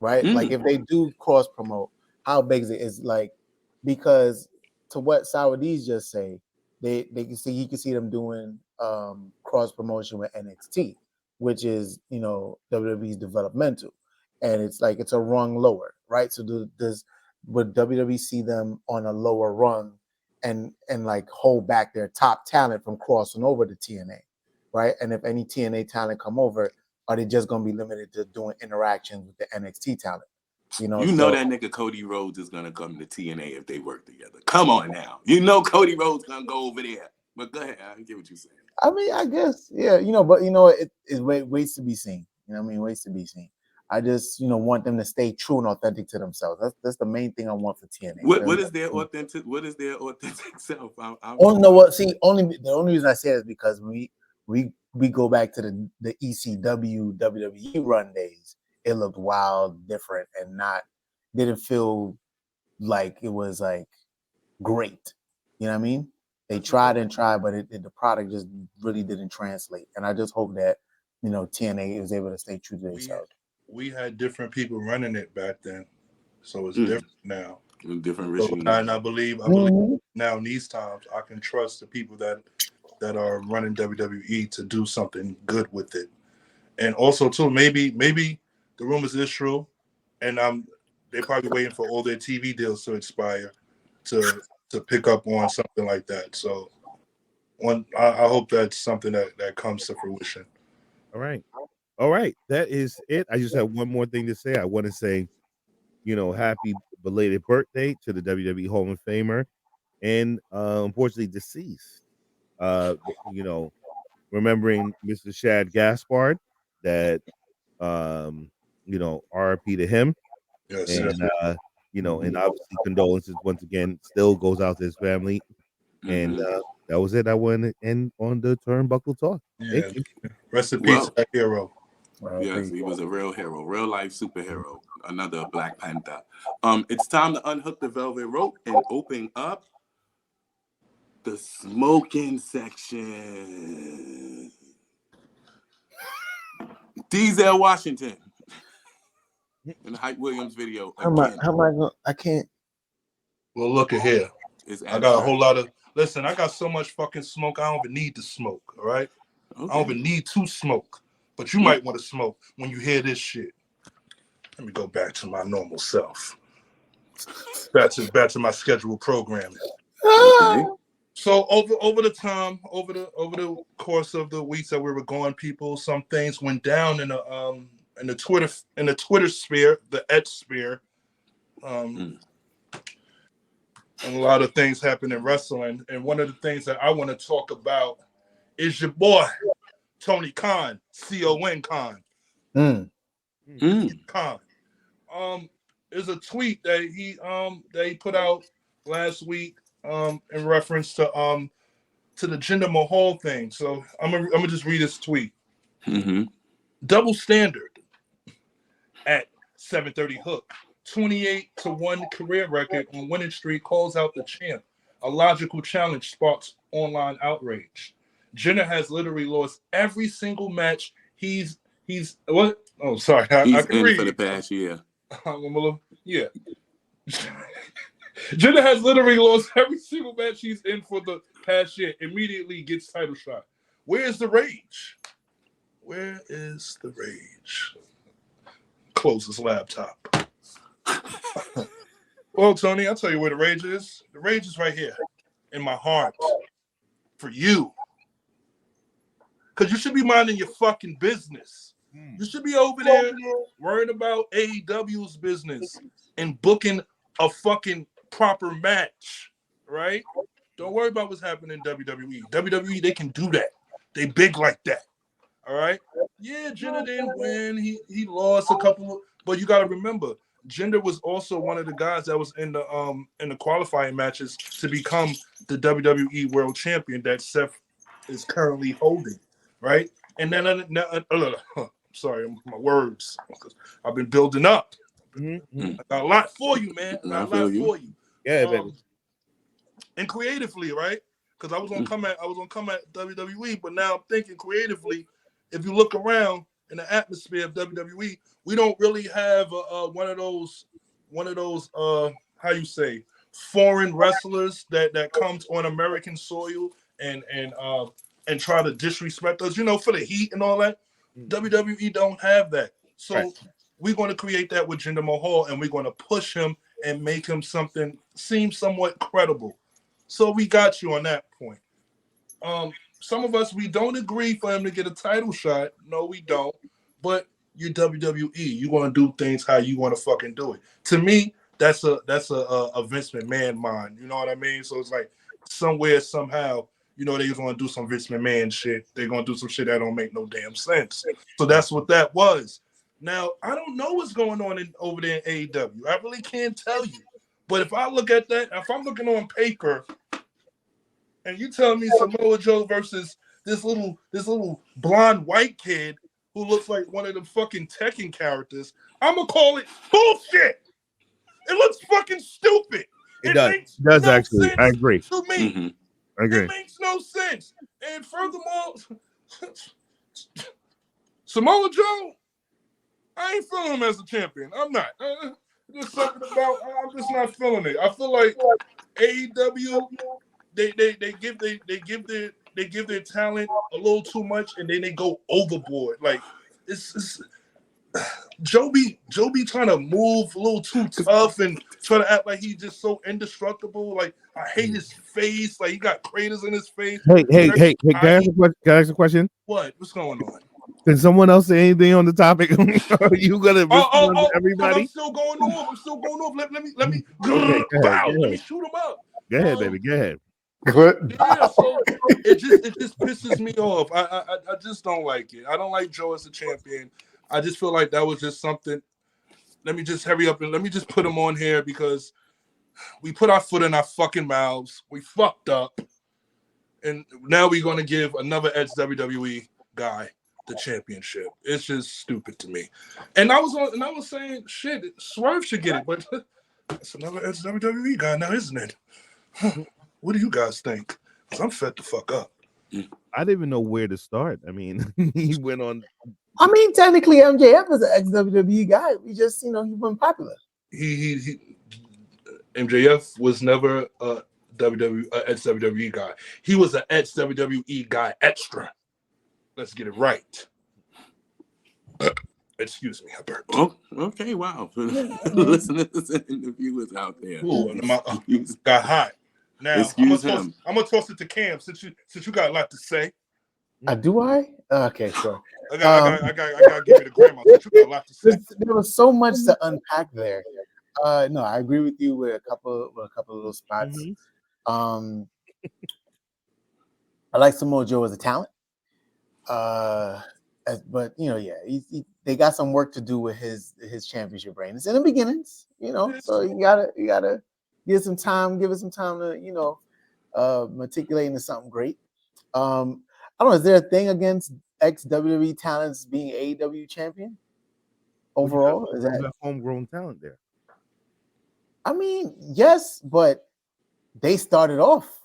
right? Like if they do cross promote, how big is it? Is like, because to what Saudis just say, they can see, you can see them doing cross promotion with NXT, which is, you know, WWE's developmental, and it's like it's a rung lower, right? So would WWE see them on a lower rung and like hold back their top talent from crossing over to TNA, right? And if any TNA talent come over, are they just going to be limited to doing interactions with the NXT talent? You know that nigga Cody Rhodes is gonna come to TNA if they work together. Come on now, you know Cody Rhodes gonna go over there. But go ahead, I get what you're saying. I mean, I guess, yeah, you know, but you know, it waits to be seen. You know what I mean? Waits to be seen. I just, you know, want them to stay true and authentic to themselves. That's the main thing I want for TNA. What is their authentic? What is their authentic self? Oh no, what? See, the only reason I say it is because we go back to the ECW WWE run days. It looked wild, different, and didn't feel like it was like great. You know what I mean? They tried, but the product just really didn't translate. And I just hope that, you know, TNA is able to stay true to themselves. We had different people running it back then, so it's different now. Different So, regime. and I believe now in these times I can trust the people that are running WWE to do something good with it. And also too, maybe the rumors is true, and they're probably waiting for all their TV deals to expire to pick up on something like that. So I hope that's something that comes to fruition. All right. That is it. I just have one more thing to say. I want to say, happy belated birthday to the WWE Hall of Famer and unfortunately deceased. Remembering Mr. Shad Gaspard, that RIP to him. Yes, And and obviously condolences once again still goes out to his family. And that was it. I wanted to end on the Turnbuckle Talk. yeah. Thank you. Rest in peace, that hero. Yes, he was a real hero, real life superhero, another Black Panther. It's time to unhook the velvet rope and open up the smoking section. Diezel Washington in the Hype Williams video. How am I going? I can't. Well, look at here. I got a whole lot of. Listen, I got so much fucking smoke. I don't even need to smoke. All right. Okay. I don't even need to smoke. But you might want to smoke when you hear this shit. Let me go back to my normal self. Back to my scheduled programming. Okay. So over the course of the weeks that we were gone, people, some things went down in the Twitter sphere, the X sphere. And a lot of things happened in wrestling. And one of the things that I want to talk about is your boy Tony Khan, C-O-N Khan. Khan. There's a tweet that he put out last week in reference to the Jinder Mahal thing. So I'm gonna just read this tweet. Double standard at 7:30 hook. 28-1 career record on winning streak calls out the champ. A logical challenge sparks online outrage. Jinder has literally lost every single match he's what? Oh, sorry. He's I can in read. For the past year. Yeah. Jinder has literally lost every single match he's in for the past year. Immediately gets title shot. Where's the rage? Where is the rage? Close his laptop. Well, Tony, I'll tell you where the rage is. The rage is right here in my heart for you. Because you should be minding your fucking business. You should be over there worrying about AEW's business and booking a fucking proper match, right? Don't worry about what's happening in WWE. WWE, they can do that. They big like that, all right? Yeah, Jinder didn't win. He lost a couple, but you got to remember, Jinder was also one of the guys that was in the qualifying matches to become the WWE World Champion that Seth is currently holding, right? And then, sorry, my words. I've been building up. I got a lot for you, man. I got a lot for you. Yeah, baby. And creatively, right? Because I was gonna come at WWE, but now I'm thinking creatively. If you look around in the atmosphere of WWE, we don't really have one of those how you say foreign wrestlers that comes on American soil and try to disrespect us, for the heat and all that. WWE don't have that. So we're going to create that with Jinder Mahal, and we're going to push him and make him seem somewhat credible. So we got you on that point. Some of us, we don't agree for him to get a title shot. No, we don't. But you're WWE. You want to do things how you want to fucking do it. To me, that's a Vince McMahon mind. You know what I mean? So it's like somewhere, somehow, they're going to do some Vince McMahon shit. They're going to do some shit that don't make no damn sense. So that's what that was. Now, I don't know what's going on over there in AEW. I really can't tell you. But if I look at that, if I'm looking on paper, and you tell me Samoa Joe versus this little blonde white kid who looks like one of the fucking Tekken characters, I'm going to call it bullshit. It looks fucking stupid. It does actually. I agree. To me. Mm-hmm. I agree. It makes no sense. And furthermore, Samoa Joe, I ain't feeling him as a champion. I'm not. There's something I'm just not feeling it. I feel like AEW they give their talent a little too much, and then they go overboard. Like it's Joby trying to move a little too tough and trying to act like he's just so indestructible. Like I hate his face. Like he got craters in his face. Hey! Can I ask a question? What? What's going on? Can someone else say anything on the topic? Are you gonna respond to everybody? I'm still going off. Let me Okay, bow. Let me shoot him up. Go ahead, baby. Go ahead. Yeah, so it just pisses me off. I just don't like it. I don't like Joe as a champion. I just feel like that was just something. Let me just hurry up and let me just put him on here because we put our foot in our fucking mouths. We fucked up, and now we're gonna give another ex-WWE guy the championship. It's just stupid to me. And I was saying, shit, Swerve should get it, but it's another ex-WWE guy now, isn't it? What do you guys think? Because I'm fed the fuck up. I didn't even know where to start. I mean, he went on. I mean, technically, MJF is an ex-WWE guy. We just, he wasn't popular. He MJF was never a ex-WWE guy. He was an ex-WWE guy extra. Let's get it right. Excuse me, I burped. Oh, okay, wow. Listeners and the viewers out there. Ooh, got hot. Now Excuse I'm gonna toss it to Cam since you got a lot to say. Do I? Okay, sure. I gotta give you the grandma since you got a lot to say. There was so much to unpack there. No, I agree with you with a couple of little spots. Mm-hmm. I like Samoa Joe as a talent. But they got some work to do with his championship reign. It's in the beginnings, so you gotta give it some time to matriculate into something great. I don't know, is there a thing against ex-WWE talents being AEW champion overall? Is that homegrown talent there? I mean, yes, but they started off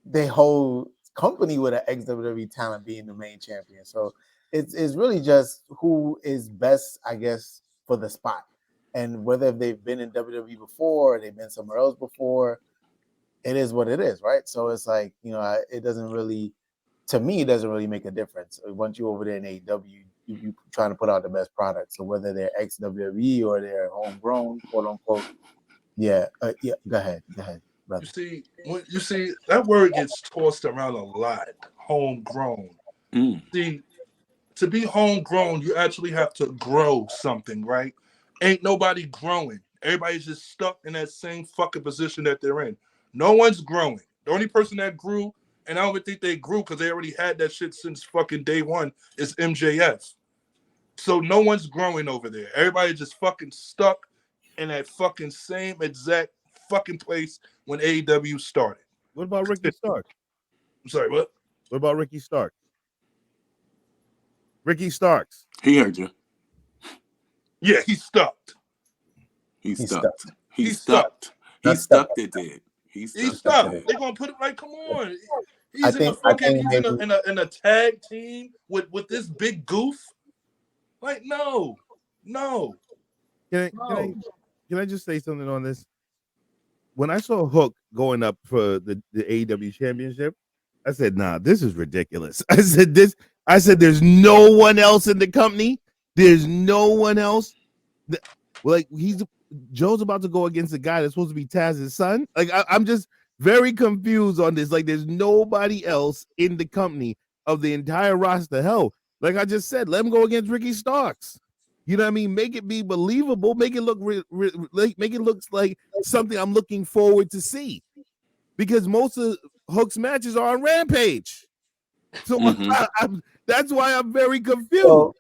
their whole company with an ex-WWE talent being the main champion. So it's really just who is best, I guess, for the spot. And whether they've been in WWE before or they've been somewhere else before, it is what it is, right? So it's like, it doesn't really, to me, it doesn't really make a difference. Once you're over there in AEW, you trying to put out the best product. So whether they're ex-WWE or they're homegrown, quote unquote, yeah, go ahead, brother. You see, that word gets tossed around a lot. Homegrown. See, to be homegrown, you actually have to grow something, right? Ain't nobody growing. Everybody's just stuck in that same fucking position that they're in. No one's growing. The only person that grew, and I don't even think they grew because they already had that shit since fucking day one, is MJF. So no one's growing over there. Everybody just fucking stuck in that fucking same exact fucking place when AEW started. What about Ricky Stark? I'm sorry, what? What about Ricky Stark? Ricky Starks. He heard you. Yeah, he's stuck. He's stuck. He's stuck. He's stuck. They did. He's stuck. They're gonna put it like, come on. He's in a tag team with this big goof. Like, no. Can I just say something on this? When I saw Hook going up for the AEW championship, I said, nah, this is ridiculous. I said, there's no one else in the company. There's no one else. Like, Joe's about to go against a guy that's supposed to be Taz's son. Like, I'm just very confused on this. Like, there's nobody else in the company of the entire roster. Hell, like I just said, let him go against Ricky Starks. You know what I mean? Make it be believable. Make it look make it look like something I'm looking forward to see. Because most of Hook's matches are on Rampage. So that's why I'm very confused.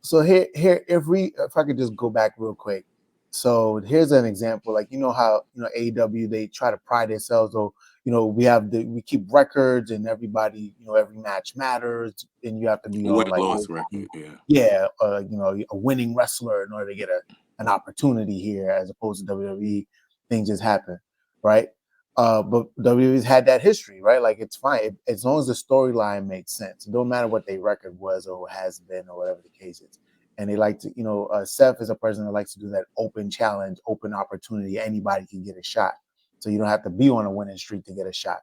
So here, if I could just go back real quick. So here's an example. Like, how AEW, they try to pride themselves, though. We keep records and everybody, every match matters, and you have to be loss record, a winning wrestler in order to get an opportunity here, as opposed to WWE. Things just happen, right? But WWE's had that history, right? Like, it's fine as long as the storyline makes sense. It don't matter what their record was or has been or whatever the case is. And they like to, you know, Seth is a person that likes to do that open challenge, open opportunity. Anybody can get a shot. So you don't have to be on a winning streak to get a shot.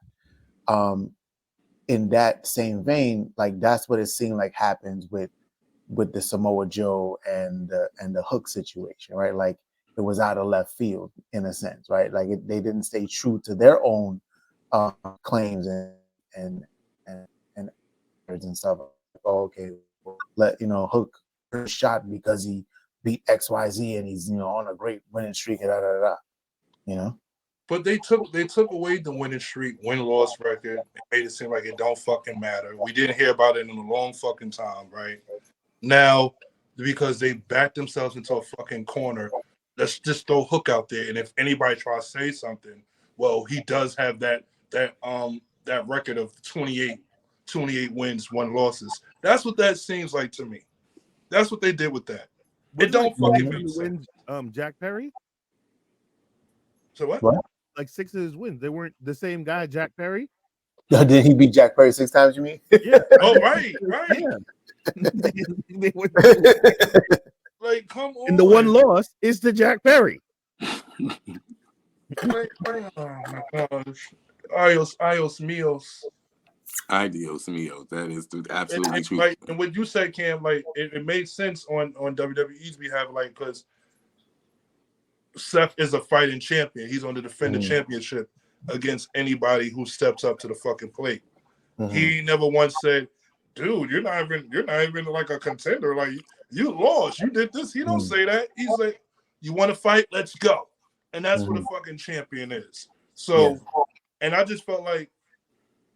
In that same vein, like that's what it seemed like happens with the Samoa Joe and the Hook situation, right? Like it was out of left field in a sense, right? Like they didn't stay true to their own claims and stuff. Oh, okay, well, let you know Hook shot because he beat XYZ and he's, you know, on a great winning streak and you know. But they took away the winning streak, win-loss record, and made it seem like it don't fucking matter. We didn't hear about it in a long fucking time, right? Now, because they backed themselves into a fucking corner, let's just throw Hook out there. And if anybody tries to say something, well, he does have that record of 28 wins, 1 losses. That's what that seems like to me. That's what they did with that. It don't fucking make sense. Jack Perry? So what? Like 6 of his wins. They weren't the same guy, Jack Perry? Did he beat Jack Perry 6 times, you mean? Yeah. Oh, right. Yeah. Like, come on. And the one loss is to Jack Perry. Like, oh my gosh. Adios míos. Adios míos. That is absolutely true. Like, and what you said, Cam, like it made sense on WWE's behalf, like, because Seth is a fighting champion. He's on the defending championship against anybody who steps up to the fucking plate. He never once said, dude, you're not even like a contender. Like, you lost. You did this. He don't say that. He's like, you want to fight? Let's go. And that's what a fucking champion is. So, and I just felt like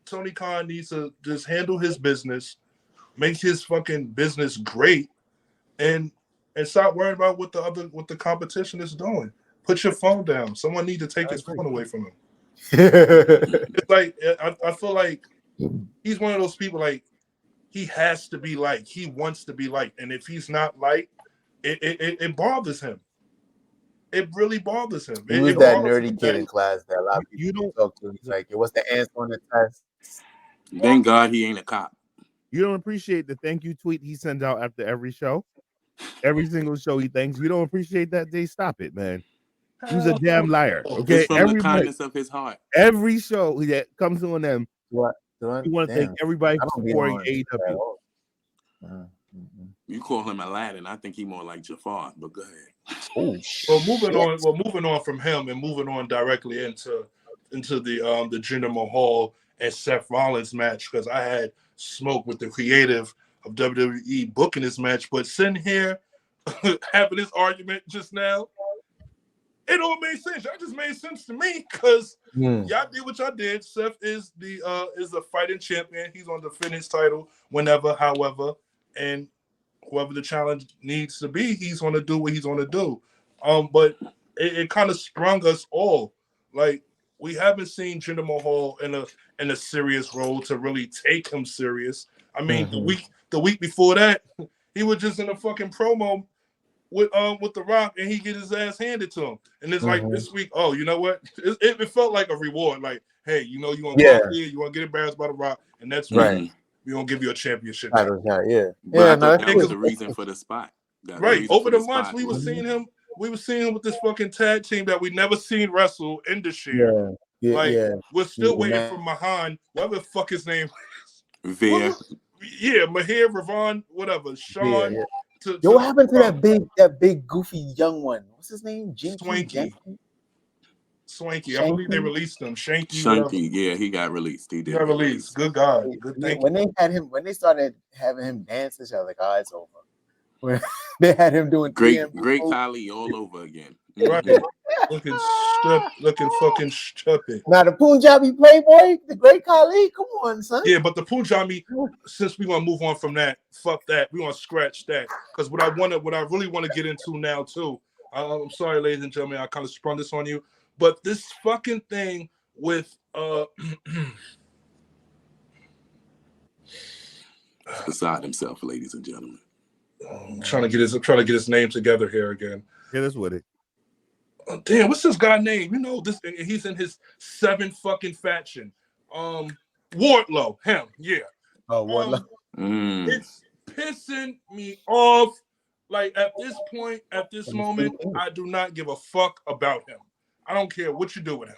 Tony Khan needs to just handle his business, make his fucking business great, and stop worrying about what the competition is doing. Put your phone down. Someone need to take his phone away from him. It's like I feel like he's one of those people, like, he has to be liked. He wants to be liked. And if he's not liked, it bothers him. It really bothers him. He was that nerdy kid in class that a lot of people don't talk to. He's like, what's the answer on the test? Thank God he ain't a cop. You don't appreciate the thank you tweet he sends out after every show? Every single show he thanks. You don't appreciate that, Jay? Stop it, man. He's a damn liar. Okay, It's from the kindness of his heart. Every show that comes on them, What? you want to thank everybody for supporting AEW. You call him Aladdin. I think he more like Jafar, but go ahead. Oh, Well, moving on from him and moving on directly into the Jinder Mahal and Seth Rollins match, because I had smoke with the creative of WWE booking this match, but sitting here having this argument just now, it all made sense. That just made sense to me, because y'all did what y'all did. Seth is the fighting champion. He's on the finish title whenever, however, and whoever the challenge needs to be, he's going to do what he's going to do. But it kind of sprung us all. Like, we haven't seen Jinder Mahal in a serious role to really take him serious. I mean, the week before that, he was just in a fucking promo with The Rock, and he get his ass handed to him. And it's like this week, oh, you know what? It felt like a reward. Like, hey, you know, you want to go out here, you want to get embarrassed by The Rock, and that's right. We're gonna give you a championship. But that was the reason for the spot. Right. Over the months, we were seeing him with this fucking tag team that we never seen wrestle in this year. We're still waiting for Mahan, whatever the fuck his name is. Mahir, Ravon, whatever. Sean. What happened to that big goofy young one? What's his name? Swanky. I believe they released him. Shanky, yeah, he got released. He got released. Good God. Good thing. When they started having him dance, I was like, oh, it's over. When they had him doing great Khali all over again. Right. looking fucking stupid. Now the Punjabi Playboy, the great Khali, come on, son. Yeah, but the Punjabi, since we want to move on from that, fuck that. We want to scratch that. Because what I really want to get into now too. I'm sorry, ladies and gentlemen, I kind of sprung this on you. But this fucking thing with beside himself, ladies and gentlemen. I'm trying to get his name together here again. Hit us with it. Damn, what's this guy name? You know this. He's in his 7th fucking faction. Wardlow, him, yeah. Oh, Wardlow. It's pissing me off Like at this point, at this moment, I do not give a fuck about him. I don't care what you do with him.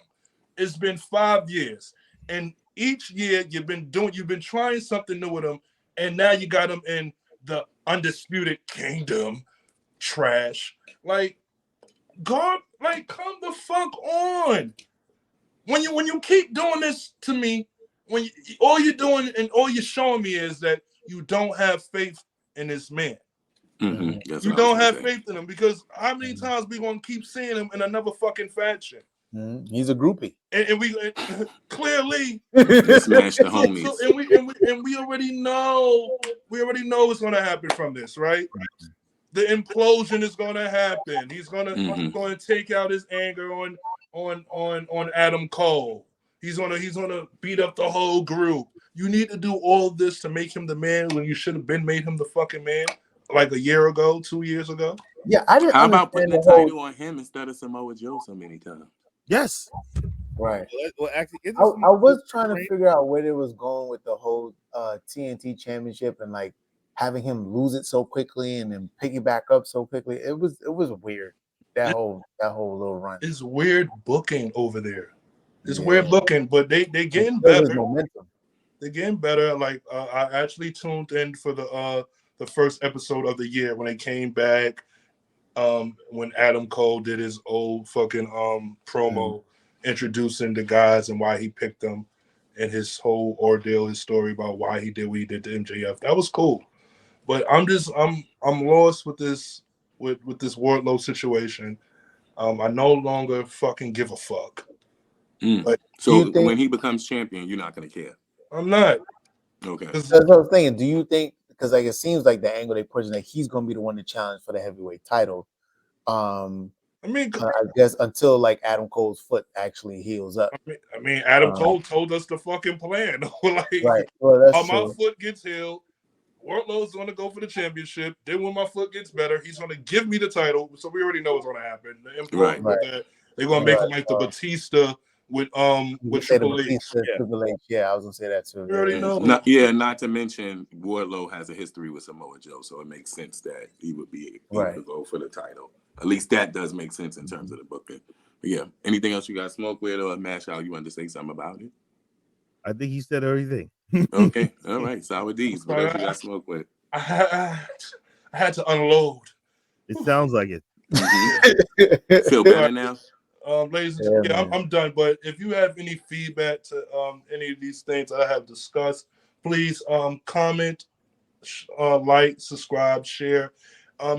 It's been 5 years, and each year you've been trying something new with him, and now you got him in the Undisputed Kingdom trash. Like, God, like, come the fuck on. When you keep doing this to me, all you're doing and all you're showing me is that you don't have faith in this man. Mm-hmm. You don't have faith in him, because how many times we gonna keep seeing him in another fucking faction? He's a groupie, and we clearly smash the homies. So, and we already know what's gonna happen from this, right? The implosion is gonna happen. He's gonna take out his anger on Adam Cole. He's gonna beat up the whole group. You need to do all this to make him the man when you should have been made him the fucking man like a year ago, 2 years ago. Yeah, I didn't. How about putting the title on him instead of Samoa Joe so many times? Yes. Right. Well, actually, I was trying to figure out where they was going with the whole TNT championship and like having him lose it so quickly and then piggyback up so quickly. It was weird. That whole little run. It's weird booking over there. It's weird booking, but they getting There's better. momentum. They're getting better. Like I actually tuned in for the first episode of the year when they came back. When Adam Cole did his old fucking promo introducing the guys and why he picked them, and his whole ordeal, his story about why he did what he did to MJF. That was cool. But I'm lost with this this Wardlow situation. I no longer fucking give a fuck. But so when he becomes champion, you're not gonna care. I'm not. Okay. That's what I was thinking. Do you think, because like it seems like the angle they pushing that he's gonna be the one to challenge for the heavyweight title? I mean, I guess until like Adam Cole's foot actually heals up. I mean, Adam Cole told us the fucking plan. Like, right. Well, that's my true. foot gets healed. Wardlow's going to go for the championship. Then when my foot gets better, he's going to give me the title. So we already know what's going to happen. Right. That they're going to make him like the Batista with Triple H. Triple H. Yeah, I was going to say that too. We already know. Not to mention Wardlow has a history with Samoa Joe, so it makes sense that he would be able to go for the title. At least that does make sense in terms of the booking. But yeah, anything else you got smoke with or MASHOUT you wanted to say something about it? I think he said everything. Okay, all right. Sour D's. What else you got smoke with? I had to unload. It sounds like it. Feel better now? Ladies and gentlemen, I'm done. But if you have any feedback to any of these things I have discussed, please comment, like, subscribe, share.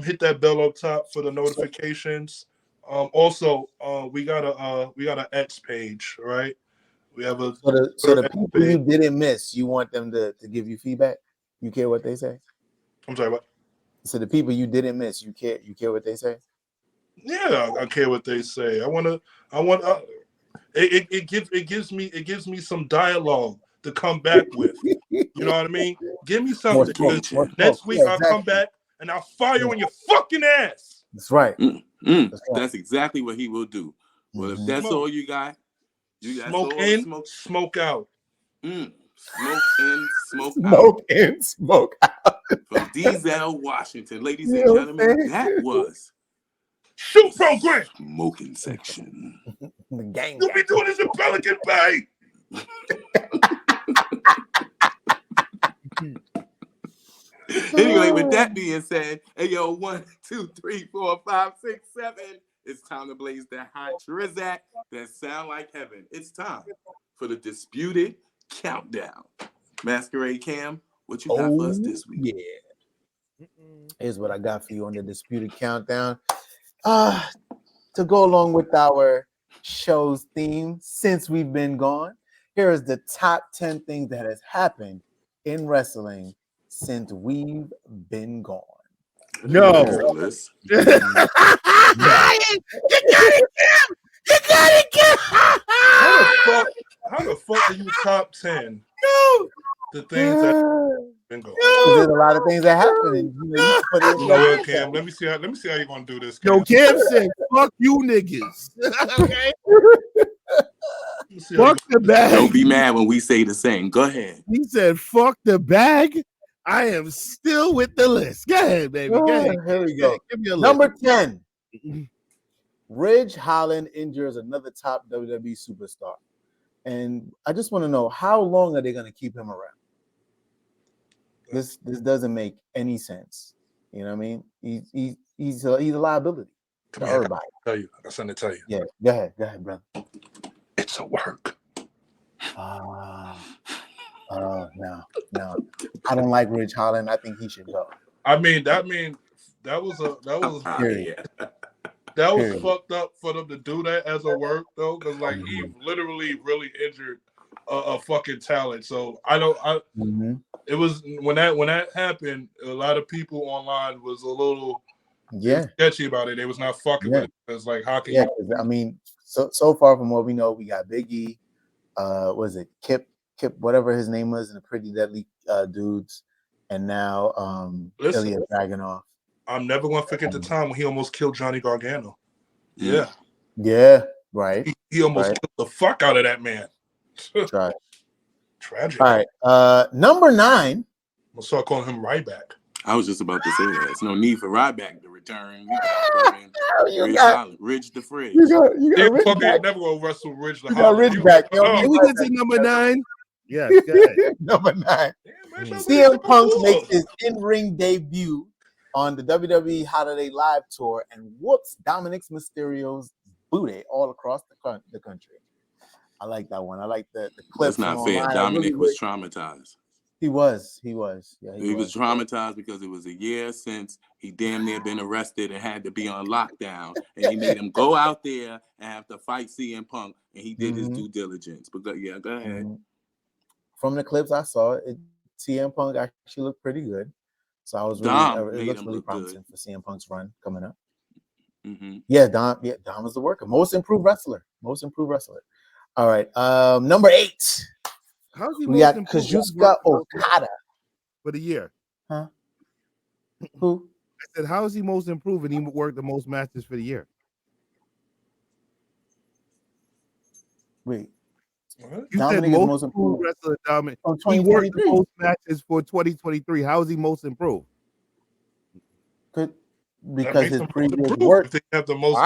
Hit that bell up top for the notifications. Also, we got an X page, right? We have a so the people page. You didn't miss, you want them to give you feedback? You care what they say? I'm sorry, what? So the people you didn't miss, you care what they say? Yeah, I care what they say. It gives me some dialogue to come back with. You know what I mean? Give me something. Next week I'll come back and I'll fire on your fucking ass. That's right. That's exactly what he will do. Well, if that's all you got, smoke in, smoke out. Smoke in, smoke out. Smoke in, smoke out. From Diezel Washington, ladies and gentlemen, that was Shoot Program Smoking Section. The gang. You'll be doing this in Pelican Bay. Anyway, with that being said, hey yo, 1, 2, 3, 4, 5, 6, 7. It's time to blaze that hot trizak that sound like heaven. It's time for the Disputed Countdown. Masquerade Cam, what you got for us this week? Yeah. Here's what I got for you on the Disputed Countdown. To go along with our show's theme, since we've been gone, here is the top 10 things that has happened in wrestling since we've been gone. No. You got it, Kim! You got it, Kim! How the fuck are you top 10? No. The things that have been going. No. There's a lot of things that happen. And, you know what, Cam? Let me see how you're gonna do this. Cam. Yo, Cam said, "Fuck you, niggas." Okay. Fuck the bag. Don't be mad when we say the same. Go ahead. He said, "Fuck the bag." I am still with the list. Go ahead, baby. Go ahead. Here we go. Give me a Number list. 10. Ridge Holland injures another top WWE superstar. And I just want to know, how long are they going to keep him around? This doesn't make any sense. You know what I mean? He's a liability to everybody. I got something to tell you. Yeah, go ahead, brother. It's a work. No. I don't like Ridge Holland. I think he should go. I mean, that was Period. that was Period. fucked up for them to do that as a work though, because like he literally really injured a fucking talent. So it was when that happened, a lot of people online was a little sketchy about it. They was not fucking with it. It's like, how can you? I mean, so far from what we know, we got Big E, was it Kip, whatever his name was, and the Pretty Deadly dudes, and now Ilya Dragunov. I'm never gonna forget the time when he almost killed Johnny Gargano. Yeah, right. He almost killed the fuck out of that man. Tragic. All right, number 9. We'll start calling him Ryback. I was just about to say that. It's no need for Ryback to return. Ridge the Fridge. You got Ridge back. Never gonna wrestle Ridge the You got Ridge back. Can we get to number 9? Yeah, go ahead. Number 9. CM Punk makes his in-ring debut on the WWE Holiday Live Tour and whoops Dominic Mysterio's booty all across the country. I like that one. I like the clips. That's not fair. Dominic was traumatized. He was. Yeah, he was traumatized because it was a year since he damn near been arrested and had to be on lockdown. And he made him go out there and have to fight CM Punk. And he did his due diligence. But go ahead. From the clips I saw, CM Punk actually looked pretty good. So I was really, it looks really promising for CM Punk's run coming up. Yeah, Dom is the worker. Most improved wrestler. All right. Number 8. We got Kazuchika Okada for the year. Huh? Who? I said, how is he most improved and he worked the most matches for the year? Wait. You Dominic said most improved wrestler, Dominic. He worked the most matches for 2023. How is he most improved? Because his previous work have the most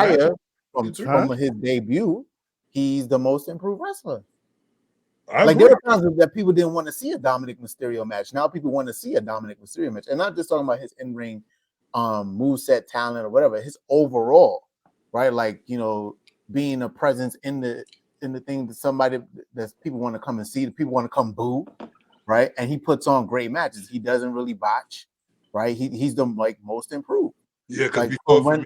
from his debut, he's the most improved wrestler. Like there were times that people didn't want to see a Dominic Mysterio match. Now people want to see a Dominic Mysterio match, and not just talking about his in-ring moveset talent or whatever. His overall, right? Like, you know, being a presence in the thing that somebody that people want to come and see, that people want to come boo, right? And he puts on great matches. He doesn't really botch, right? He's the most improved. Yeah, like when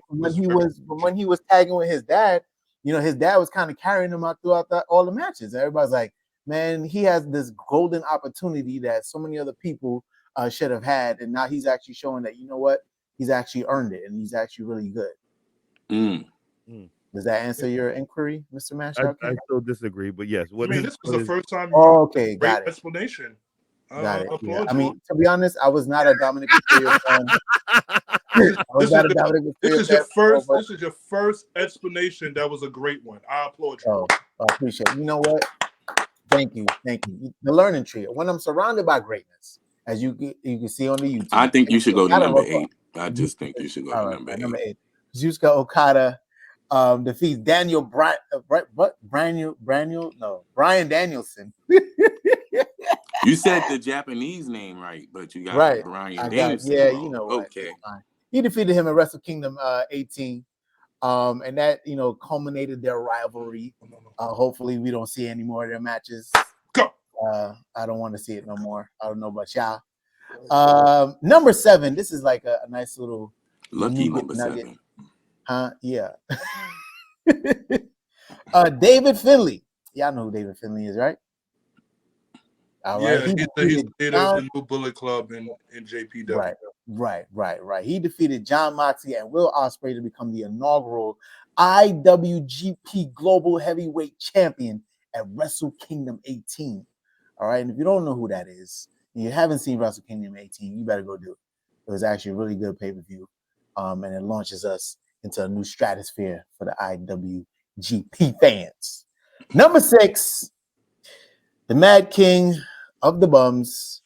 he was tagging with his dad, you know, his dad was kind of carrying him out throughout all the matches. Everybody's like, man, he has this golden opportunity that so many other people should have had, and now he's actually showing that, you know what, he's actually earned it, and he's actually really good. Does that answer your inquiry, Mr. Mashout? I still disagree, but yes. This was the first time. Okay, got it. Explanation. Got it. Yeah. I mean, to be honest, I was not a Dominic Mysterio fan. This is your first explanation. That was a great one. I applaud you. Oh, I appreciate it. You know what? Thank you. The learning tree. When I'm surrounded by greatness, as you can see on the YouTube. I think you should go to number 8. I just think you should go to number 8. Kazuchika Okada defeats Brian Danielson. You said the Japanese name right, but you got Brian Danielson. Yeah, you know what? Okay. He defeated him in Wrestle Kingdom 18. And that, you know, culminated their rivalry. Hopefully we don't see any more of their matches. Go. I don't want to see it no more. I don't know about y'all. Number 7. This is like a nice little lucky number nugget. 7. Yeah. David Finlay. Y'all know who David Finlay is, right? All right. He's the leader of the New Bullet Club in JPW. Right. He defeated John Moxley and Will Ospreay to become the inaugural IWGP Global Heavyweight Champion at Wrestle Kingdom 18. All right, and if you don't know who that is, and you haven't seen Wrestle Kingdom 18, you better go do it. It was actually a really good pay-per-view, and it launches us into a new stratosphere for the IWGP fans. Number 6, the Mad King of the Bums,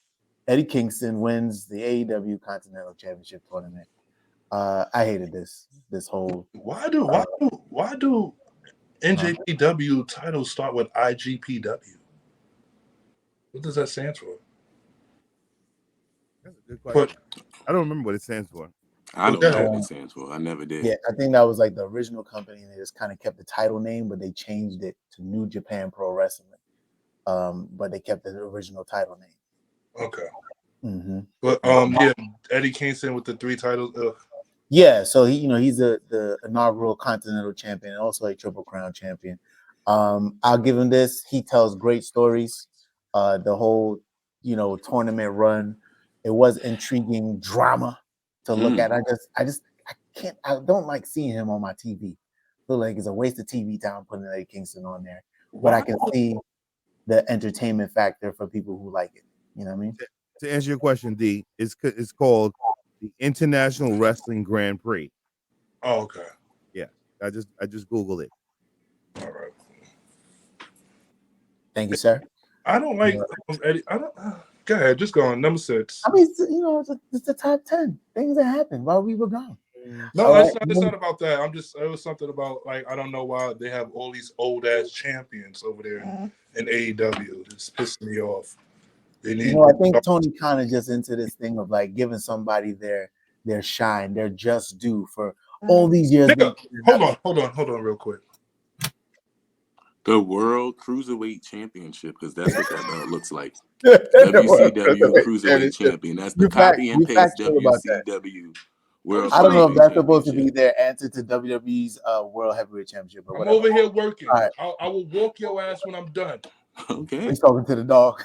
Eddie Kingston wins the AEW Continental Championship tournament. I hated this whole. Why do NJPW titles start with IGPW? What does that stand for? That's a good question. But I don't remember what it stands for. I don't know what it stands for. I never did. Yeah, I think that was like the original company, and they just kind of kept the title name, but they changed it to New Japan Pro Wrestling. But they kept the original title name. okay. Mm-hmm. But Eddie Kingston with the 3 titles. Yeah, so he's the inaugural Continental Champion and also a Triple Crown champion. I'll give him this. He tells great stories. The whole tournament run, it was intriguing drama to look at. I don't like seeing him on my TV. Feel like it's a waste of TV time putting Eddie Kingston on there. But I can see the entertainment factor for people who like it. You know what I mean? To answer your question, D, it's called the International Wrestling Grand Prix. Oh, okay. Yeah, I just Googled it. All right. Thank you, sir. I don't like Eddie. I don't. Go ahead, just go on. Number 6. I mean, it's the top 10 things that happened while we were gone. No, it's not about that. It was something about, like, I don't know why they have all these old ass champions over there in AEW. It's pissing me off. They need. I think Tony Khan is just into this thing of like giving somebody their shine, their just due for all these years. Nigga, hold on, real quick. The World Cruiserweight Championship, because that's what that belt looks like. WCW Cruiserweight Champion. That's the copy and paste WCW World. I don't know if that's supposed to be their answer to WWE's World Heavyweight Championship. But I'm over here working. Right. I will walk your ass when I'm done. Okay. He's talking to the dog.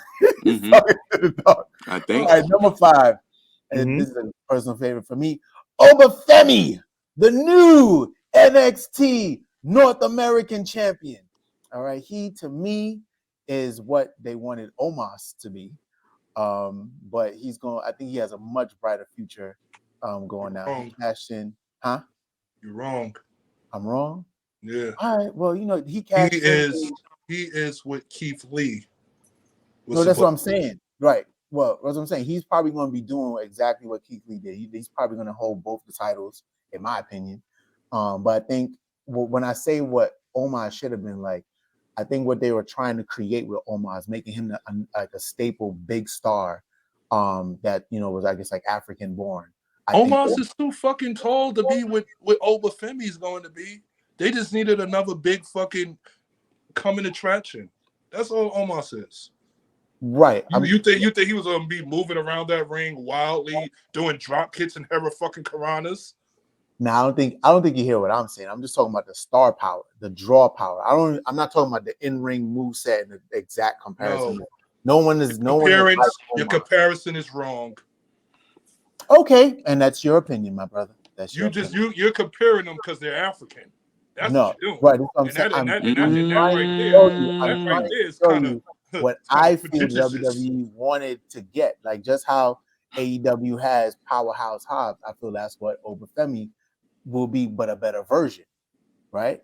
Mm-hmm. Talking to the dog. I think. All right, number 5. And this is a personal favorite for me. Obafemi, the new NXT North American champion. All right, he to me is what they wanted Omos to be, but he's going. I think he has a much brighter future going now. He cashed in, huh? You're wrong. I'm wrong. Yeah. All right. Well, he cashed in. He is with Keith Lee. No, that's what I'm saying. Right. Well, that's what I'm saying. He's probably going to be doing exactly what Keith Lee did. He's probably going to hold both the titles, in my opinion. But I think when I say what Omos should have been like, I think what they were trying to create with Omos, making him like a staple big star, that was, I guess, like African born. Omos is too fucking tall to be with Obafemi's going to be. They just needed another big fucking coming attraction. That's all Omos is. Right. You think he was gonna be moving around that ring wildly, doing drop kicks and Hera fucking Karanas? No, I don't think you hear what I'm saying. I'm just talking about the star power, the draw power. I'm not talking about the in-ring moveset and the exact comparison. Your comparison is wrong. Okay, and that's your opinion, my brother. That's you're comparing them because they're African. That's no, what you're doing. Right. That's what I'm saying. That right there is kind of what I feel WWE wanted to get, like just how AEW has Powerhouse Hobbs. I feel that's what Obafemi will be, but a better version, right?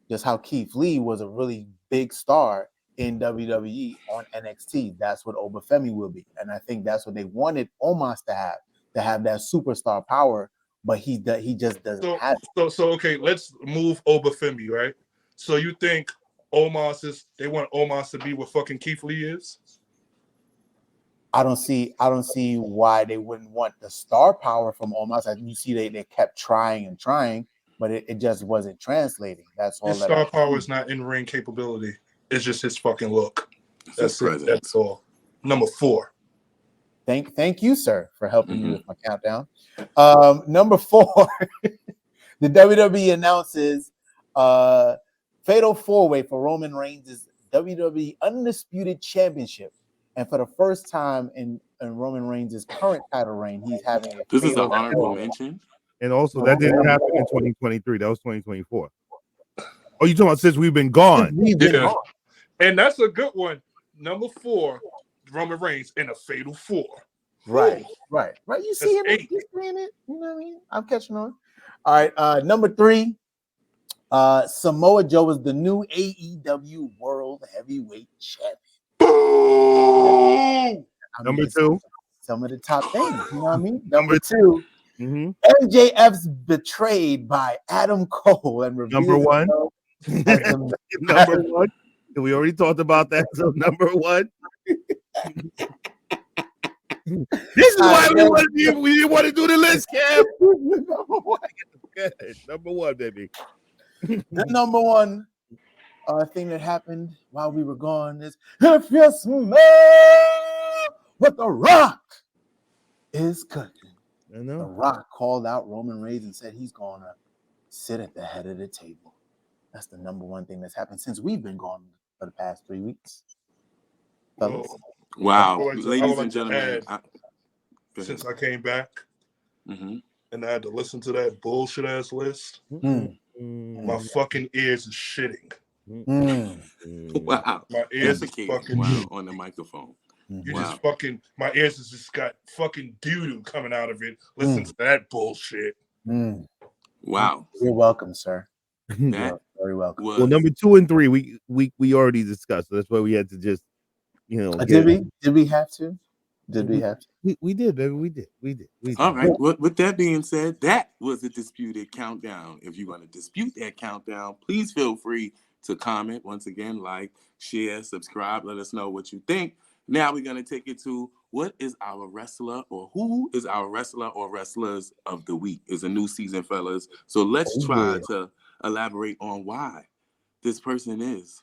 Just how Keith Lee was a really big star in WWE on NXT. That's what Obafemi will be, and I think that's what they wanted Omos to have that superstar power. But he just doesn't have it. So okay, let's move Obafemi, right? So you think they want Omos to be what fucking Keith Lee is? I don't see why they wouldn't want the star power from Omos. You see they kept trying, but it just wasn't translating. That's all. His star power is not in-ring capability. It's just his fucking look. That's it. That's all. Number 4. Thank you, sir, for helping me with my countdown. Number 4, the WWE announces Fatal 4-Way for Roman Reigns' WWE Undisputed Championship. And for the first time in Roman Reigns' current title reign, he's having a This is an honorable mention. And also, that didn't happen in 2023. That was 2024. Oh, you talking about since we've been gone? Yeah. And that's a good one. Number 4, Roman Reigns in a Fatal 4. Right. You see him? You seeing it? You know what I mean? I'm catching on. All right. Number 3, Samoa Joe is the new AEW World Heavyweight Champion. Number 2. some of the top things. You know what I mean? Number 2, Mhm. MJF's betrayed by Adam Cole and reveals Number 1. himself as the Number 1. We already talked about that. So number 1. This is why we didn't want to do the list, Cam. Number 1, baby. The number 1 thing that happened while we were gone is if you smell what The Rock is cooking. I The know. Rock called out Roman Reigns and said he's going to sit at the head of the table. That's the number 1 thing that's happened since we've been gone for the past 3 weeks. Fellas. Wow, I would like ladies to and gentlemen. Since I came back Mm-hmm. and I had to listen to that bullshit ass list, my fucking ears is shitting. Wow, My ears is defecating fucking on the microphone. You Wow. just fucking, my ears has just got fucking doo-doo coming out of it. Listen to that bullshit. Wow. You're welcome, sir. That You're very welcome. Well, number 2 and 3, we already discussed. So that's why we had to just, Did we have to? Did we have to? We did, baby. We did. All right. With that being said, that was a disputed countdown. If you want to dispute that countdown, please feel free to comment. Once again, like, share, subscribe. Let us know what you think. Now we're going to take it to what is our wrestler or who is our wrestler or wrestlers of the week. It's a new season, fellas. So let's try to elaborate on why this person is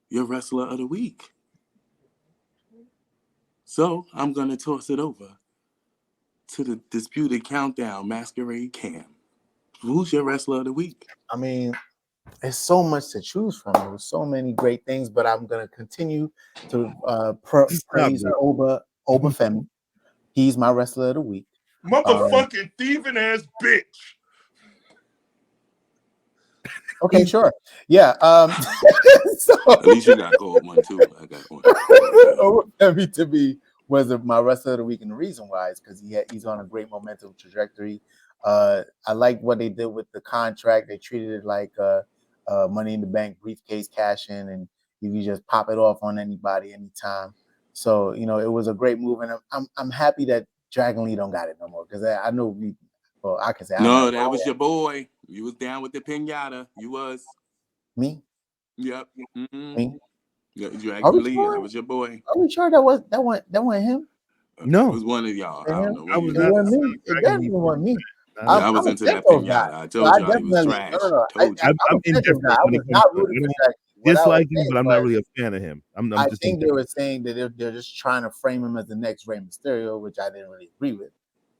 your wrestler of the week. So I'm going to toss it over to the disputed countdown, Masquerade Cam. Who's your wrestler of the week? I mean, there's so much to choose from. There's so many great things, but I'm going to continue to praise Oba Femi. He's my wrestler of the week. Motherfucking thieving ass bitch. Okay, sure. Yeah. So, at least you got gold one too. I got one. Oba Femi to me was my wrestler of the week, and the reason why is because he's on a great momentum trajectory. I like what they did with the contract. They treated it like Money in the Bank briefcase cash in, and you can just pop it off on anybody anytime. So it was a great move, and I'm happy that Dragon Lee don't got it no more, because I know I can say no, that was your boy. You was down with the pinata. You was me. Yep. Me. Yeah, Dragon Lee. That was your boy. Are we sure that wasn't him? No, it was one of y'all. I don't know. I was it wasn't me. It definitely wasn't me. I was into that pinata. I told y'all he was trash. I'm indifferent. I was not rooting for Dragon Lee. Dislike him, but I'm not really a fan of him. I think they were saying that they're just trying to frame him as the next Rey Mysterio, which I didn't really agree with.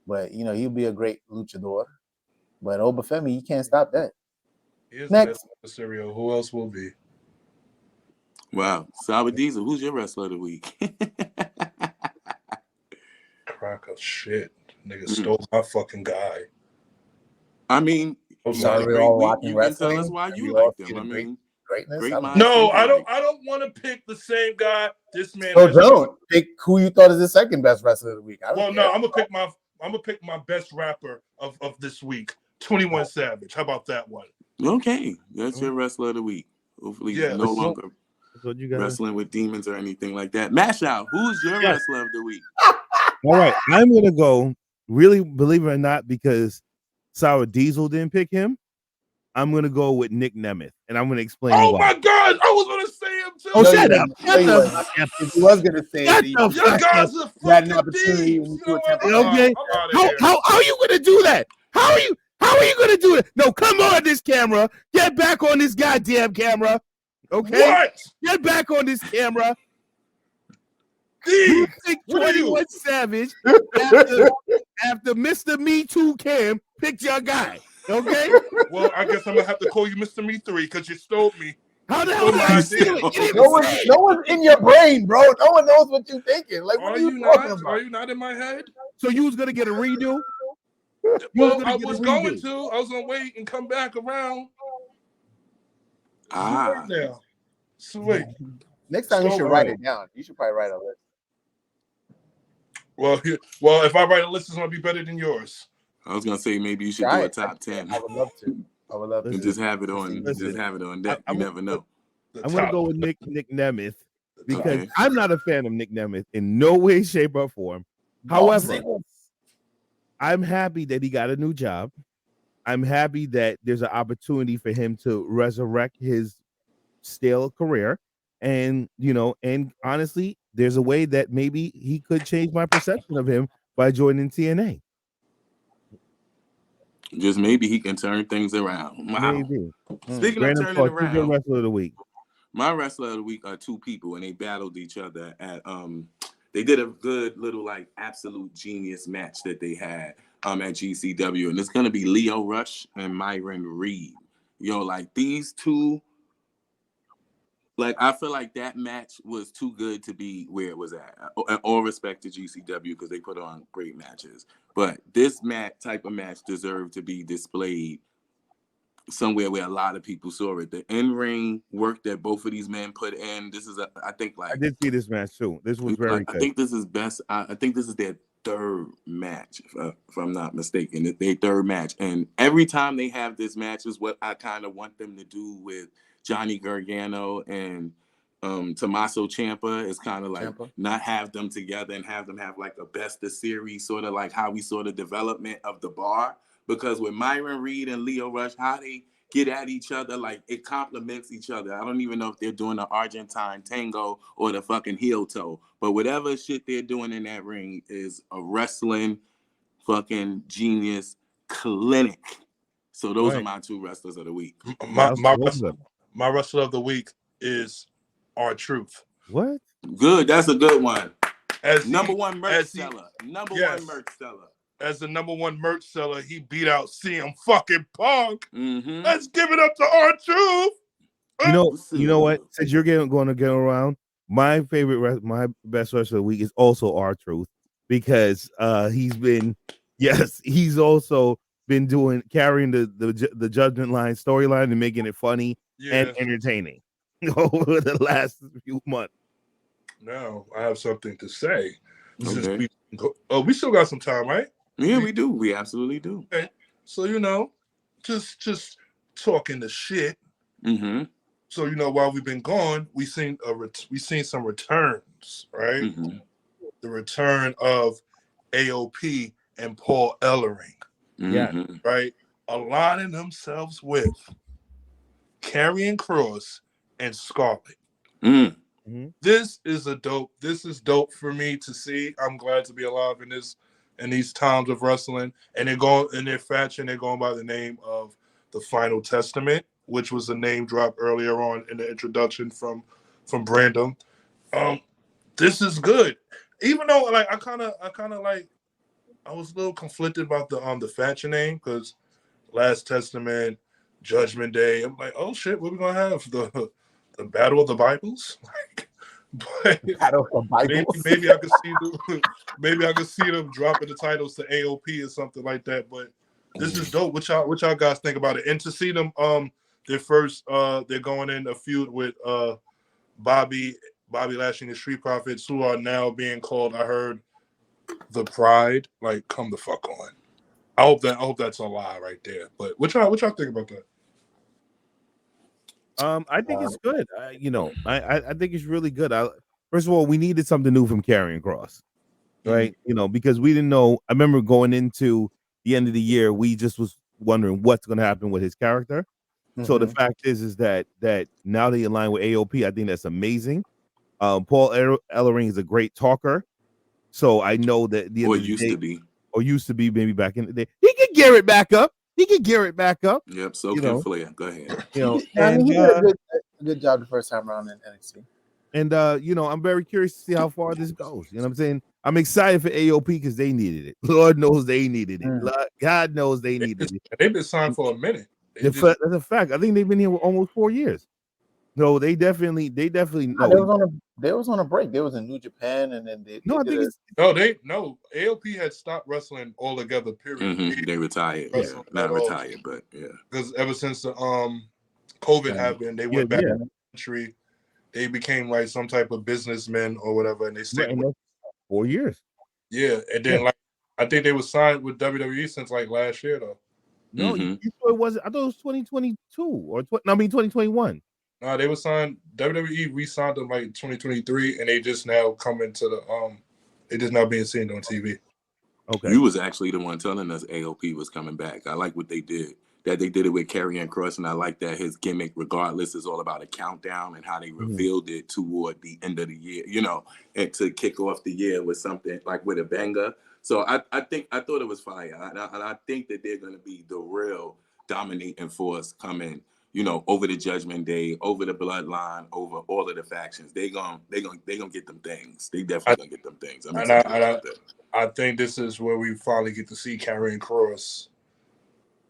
But he'll be a great luchador. But Oba Femi, you can't stop that. Next, Mysterio. Who else will be? Wow, Sour Diezel. Who's your wrestler of the week? Crack of shit. Nigga stole my fucking guy. I mean, you can tell us why you like them. I mean, greatness. No, I don't want to pick the same guy. This man. So don't pick who you thought is the second best wrestler of the week. I'm gonna pick my best rapper of this week, 21 Savage. How about that one? Okay, that's your wrestler of the week. Hopefully, he's no longer wrestling with demons or anything like that. MASHOUT, who's your wrestler of the week? All right, I'm gonna go. Really, believe it or not, because Sour Diezel didn't pick him, I'm gonna go with Nick Nemeth, and I'm gonna explain. Oh why. my God, I was gonna say him too. Oh, shut up! If you was gonna say it, you guys are fucking thieves. Okay, how are you gonna do that? How are you gonna do it? No, come on, this camera. Get back on this goddamn camera. Okay, what? Get back on this camera. Steve, 21 Savage after Mr. Me Too Cam picked your guy. Okay. Well, I guess I'm gonna have to call you Mr. Me 3 because you stole me. How the hell did I steal it? No one's in your brain, bro. No one knows what you're thinking. Like, what are you talking about? Are you not in my head? So you was gonna get a redo? Well, I was going to. I was gonna wait and come back around. Right now. Sweet. Next time you should write it down. You should probably write a list. Well, if I write a list, it's gonna be better than yours. I was gonna say maybe you should do a top 10. I would love to. And just have it on. Deck. You never know. I'm gonna go with Nick Nemeth because I'm not a fan of Nick Nemeth in no way, shape, or form. However, I'm happy that he got a new job. I'm happy that there's an opportunity for him to resurrect his stale career. And, and honestly, there's a way that maybe he could change my perception of him by joining TNA. Just maybe he can turn things around. Wow. Maybe. Speaking Random of turning thoughts, who's your around, wrestler of the week? my wrestler of the week are two people, and they battled each other at they did a good little like absolute genius match that they had at GCW, and it's gonna be Lio Rush and Myron Reed. Like these two, like I feel like that match was too good to be where it was at. All respect to GCW because they put on great matches, but this type of match deserved to be displayed somewhere where a lot of people saw it. The in-ring work that both of these men put in. This is, I did see this match too. This was very good. I think this is best. I think this is their third match, if I'm not mistaken. Their third match, and every time they have this match is what I kind of want them to do with Johnny Gargano and Tommaso Ciampa. Is kind of like not have them together and have them have like a best of series, sort of like how we saw the development of the Bar. Because with Myron Reed and Lio Rush, how they get at each other, like it complements each other. I don't even know if they're doing the Argentine tango or the fucking heel toe, but whatever shit they're doing in that ring is a wrestling fucking genius clinic. So those are my two wrestlers of the week. My wrestler of the week is R-Truth. What? Good. That's a good one. As number one merch seller. As the number one merch seller, he beat out CM fucking Punk. Mm-hmm. Let's give it up to R-Truth. You know what? Since you're going to get around, my best wrestler of the week is also R-Truth because he's also been carrying the Judgment Line storyline and making it funny and entertaining over the last few months. Now I have something to say. Okay. We still got some time, right? Yeah, we do. We absolutely do. Okay. So just talking the shit. Mm-hmm. So while we've been gone, we seen some returns, right? Mm-hmm. The return of AOP and Paul Ellering, right? Aligning themselves with Karrion Kross and Scarlett. Mm-hmm. This is dope for me to see. I'm glad to be alive in these times of wrestling. And they're going in their faction, they're going by the name of the Final Testament, which was a name drop earlier on in the introduction from Brandon. This is good. Even though like I was a little conflicted about the faction name because Last Testament, Judgment Day. I'm like, oh shit, what are we gonna have? The Battle of the Bibles? But Battle of the Bibles. maybe I could see them dropping the titles to AOP or something like that. But this is dope. What y'all guys think about it? And to see them they're going in a feud with Bobby Lashley and the Street Profits, who are now being called, I heard, the Pride. Like, come the fuck on. I hope that's a lie right there. But what y'all think about that? I think it's good. I think it's really good. First of all, we needed something new from Karrion Kross, right? Mm-hmm. Because we didn't know. I remember going into the end of the year, we just was wondering what's going to happen with his character. Mm-hmm. So the fact is that now they align with AOP. I think that's amazing. Paul Ellering is a great talker, so I know that used to be maybe back in the day. He could gear it back up. Yep, so can Flair. Go ahead. And he did a good job the first time around in NXT. And I'm very curious to see how far this goes. You know what I'm saying? I'm excited for AOP because they needed it. Lord knows they needed it. God knows they needed it. They've been signed for a minute. That's a fact. I think they've been here almost 4 years. No, they definitely know. They was on a break. They was in New Japan, and then AOP had stopped wrestling altogether. Period. Mm-hmm. They retired. Not retired, but because ever since the COVID happened, they went back to the country. They became like some type of businessmen or whatever, and they stayed 4 years. Yeah, and then I think they were signed with WWE since like last year though. No, you sure it wasn't? I thought it was 2022 or 2021. No, they were signed. WWE re-signed them like 2023, and they just now come into the They're just not being seen on TV. Okay. You was actually the one telling us AOP was coming back. I like what they did. That they did it with Karrion Kross, and I like that his gimmick, regardless, is all about a countdown and how they revealed it toward the end of the year, you know, and to kick off the year with something like with a banger. So I thought it was fire, and I think that they're going to be the real dominating force coming, you know, over the Judgment Day, over the Bloodline, over all of the factions. They gonna get them things. They definitely gonna get them things. I'm excited about that. I think this is where we finally get to see Karrion Kross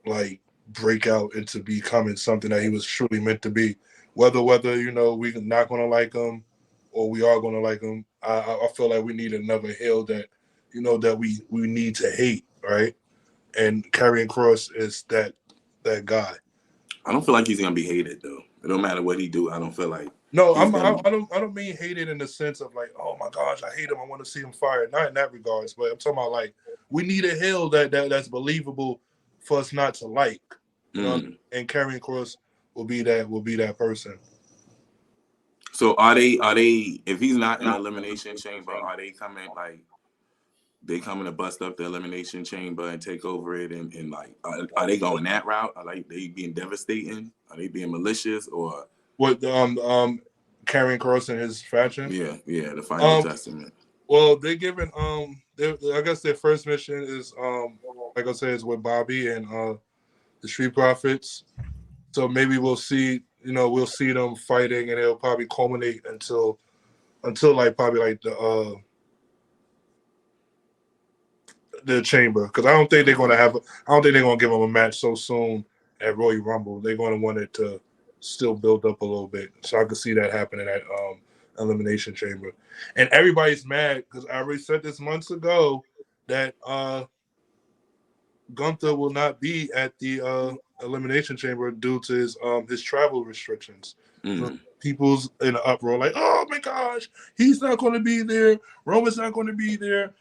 like break out into becoming something that he was truly meant to be. Whether you know we're not gonna like him or we are gonna like him, I feel like we need another heel that you know that we need to hate, right? And Karrion Kross is that guy. I don't feel like he's gonna be hated though. It don't matter what he do. I don't feel like. No, I don't mean hated in the sense of like, oh my gosh, I hate him. I want to see him fired. Not in that regards, but I'm talking about like we need a heel that's believable for us not to like. You know, and Karrion Kross will be that person. So are they if he's not in the Elimination Chamber, are they coming like they coming to bust up the Elimination Chamber and take over it and like are they going that route? Are like they being devastating? Are they being malicious or what Karrion Kross and his faction? Yeah, the Final Testament. Well, they're giving I guess their first mission is like I said is with Bobby and the Street Profits. So maybe we'll see them fighting and it'll probably culminate until like probably like the chamber, because I don't think they're gonna give them a match so soon at Royal Rumble. They're gonna want it to still build up a little bit. So I could see that happening at Elimination Chamber. And everybody's mad because I already said this months ago that Gunther will not be at the Elimination Chamber due to his travel restrictions. People's in an uproar like, oh my gosh, he's not going to be there. Roman's not going to be there.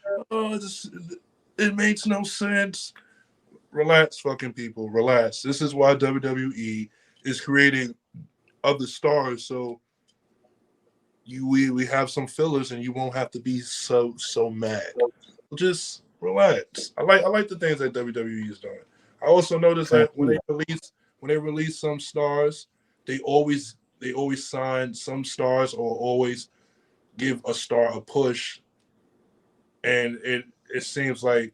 It makes no sense. Relax, fucking people. Relax. This is why WWE is creating other stars, so we have some fillers and you won't have to be so mad. Just relax. I like the things that WWE is doing. I also noticed that when they release some stars, they always sign some stars or always give a star a push, and it seems like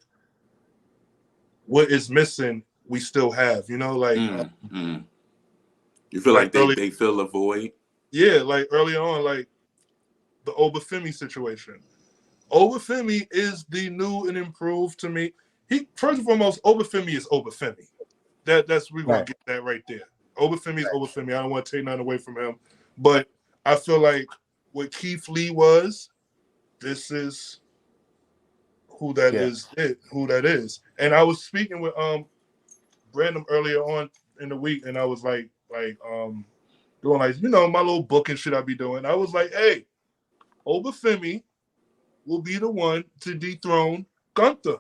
what is missing we still have. You know, like you feel like they fill a void. Yeah, like early on, like the Obafemi situation. Obafemi is the new and improved to me. He first and foremost, Obafemi is Obafemi. That's we're gonna get that right there. Obafemi is Obafemi. I don't want to take nothing away from him, but I feel like what Keith Lee was, this is who that is. Who that is. And I was speaking with Brandon earlier on in the week, and I was like doing like my little book and shit I be doing. I was like, hey, Obafemi will be the one to dethrone Gunther.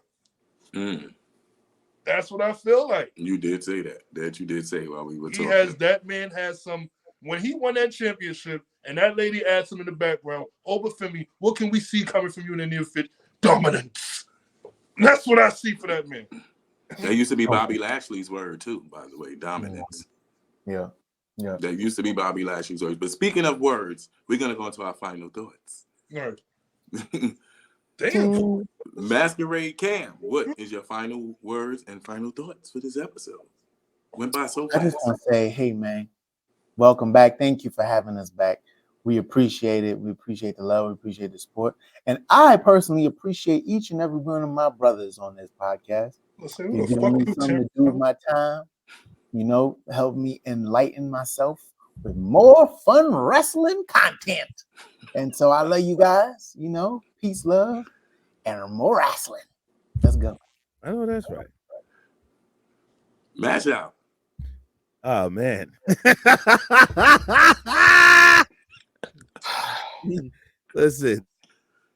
That's what I feel like. You did say that. That you did say while we were talking. That man has some. When he won that championship, and that lady asked him in the background, Obafemi, what can we see coming from you in the near future? Dominance. That's what I see for that man. That used to be Bobby Lashley's word too, by the way. Dominance. Yeah. That used to be Bobby Lashley's words. But speaking of words, we're gonna go into our final thoughts. All right. Damn. Masquerade Cam, what is your final words and final thoughts for this episode? Went by so fast. I just want to say, hey man, welcome back. Thank you for having us back. We appreciate it. We appreciate the love. We appreciate the support. And I personally appreciate each and every one of my brothers on this podcast. Listen, You're giving me something to do with my time. Help me enlighten myself with more fun wrestling content. And so I love you guys. Peace, love, and more wrestling. Let's go. I know that's right. MASHOUT. Oh man. Listen,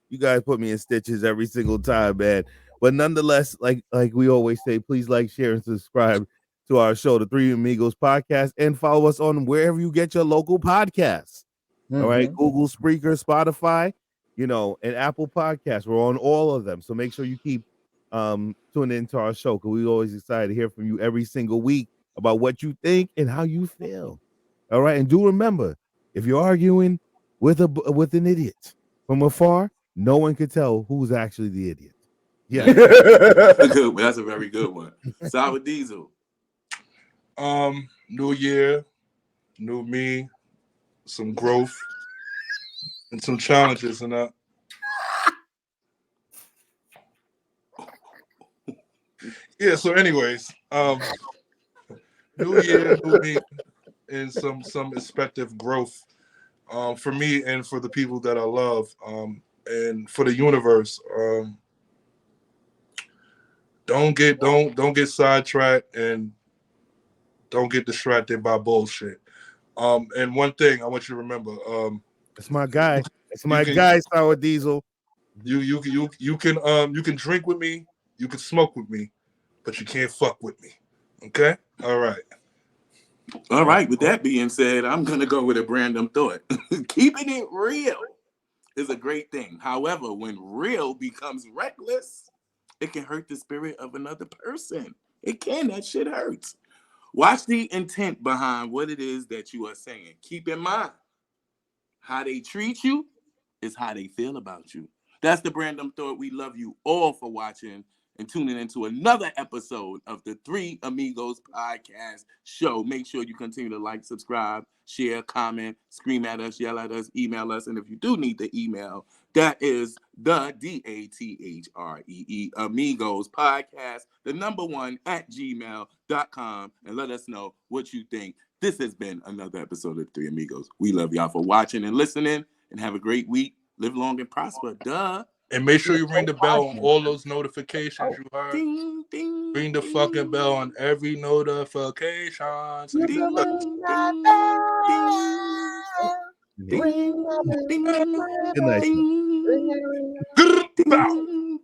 you guys put me in stitches every single time, man. But nonetheless, like we always say, please like, share, and subscribe to our show, the Three Amigos Podcast, and follow us on wherever you get your local podcasts. All right, Google, Spreaker, Spotify. and Apple Podcasts. We're on all of them. So make sure you keep tuning into our show, because we always excited to hear from you every single week about what you think and how you feel. All right. And do remember, if you're arguing with an idiot from afar, no one can tell who's actually the idiot. Yeah. That's a very good one. Sour Diezel. New year, new me, some growth, and some challenges, and yeah. So, anyways, new year, new me, and some expected growth, for me and for the people that I love, and for the universe. Don't get sidetracked and don't get distracted by bullshit. And one thing I want you to remember, that's my guy. That's my guy, Sour Diezel. You can drink with me, you can smoke with me, but you can't fuck with me. Okay? All right. All right. With that being said, I'm gonna go with a random thought. Keeping it real is a great thing. However, when real becomes reckless, it can hurt the spirit of another person. It can. That shit hurts. Watch the intent behind what it is that you are saying. Keep in mind, how they treat you is how they feel about you. That's the Random Thought. We love you all for watching and tuning into another episode of the Three Amigos podcast show. Make sure you continue to like, subscribe, share, comment, scream at us, yell at us, email us. And if you do need the email, that is the DATHREE Amigos podcast, the #1 at gmail.com. And let us know what you think. This has been another episode of Three Amigos. We love y'all for watching and listening, and have a great week. Live long and prosper. Duh. And make sure you ring the bell on all those notifications you heard. Ding, ding, Ring the fucking bell on every notification. Ding, ding, ding, ding, Good night. ding, ding, ding.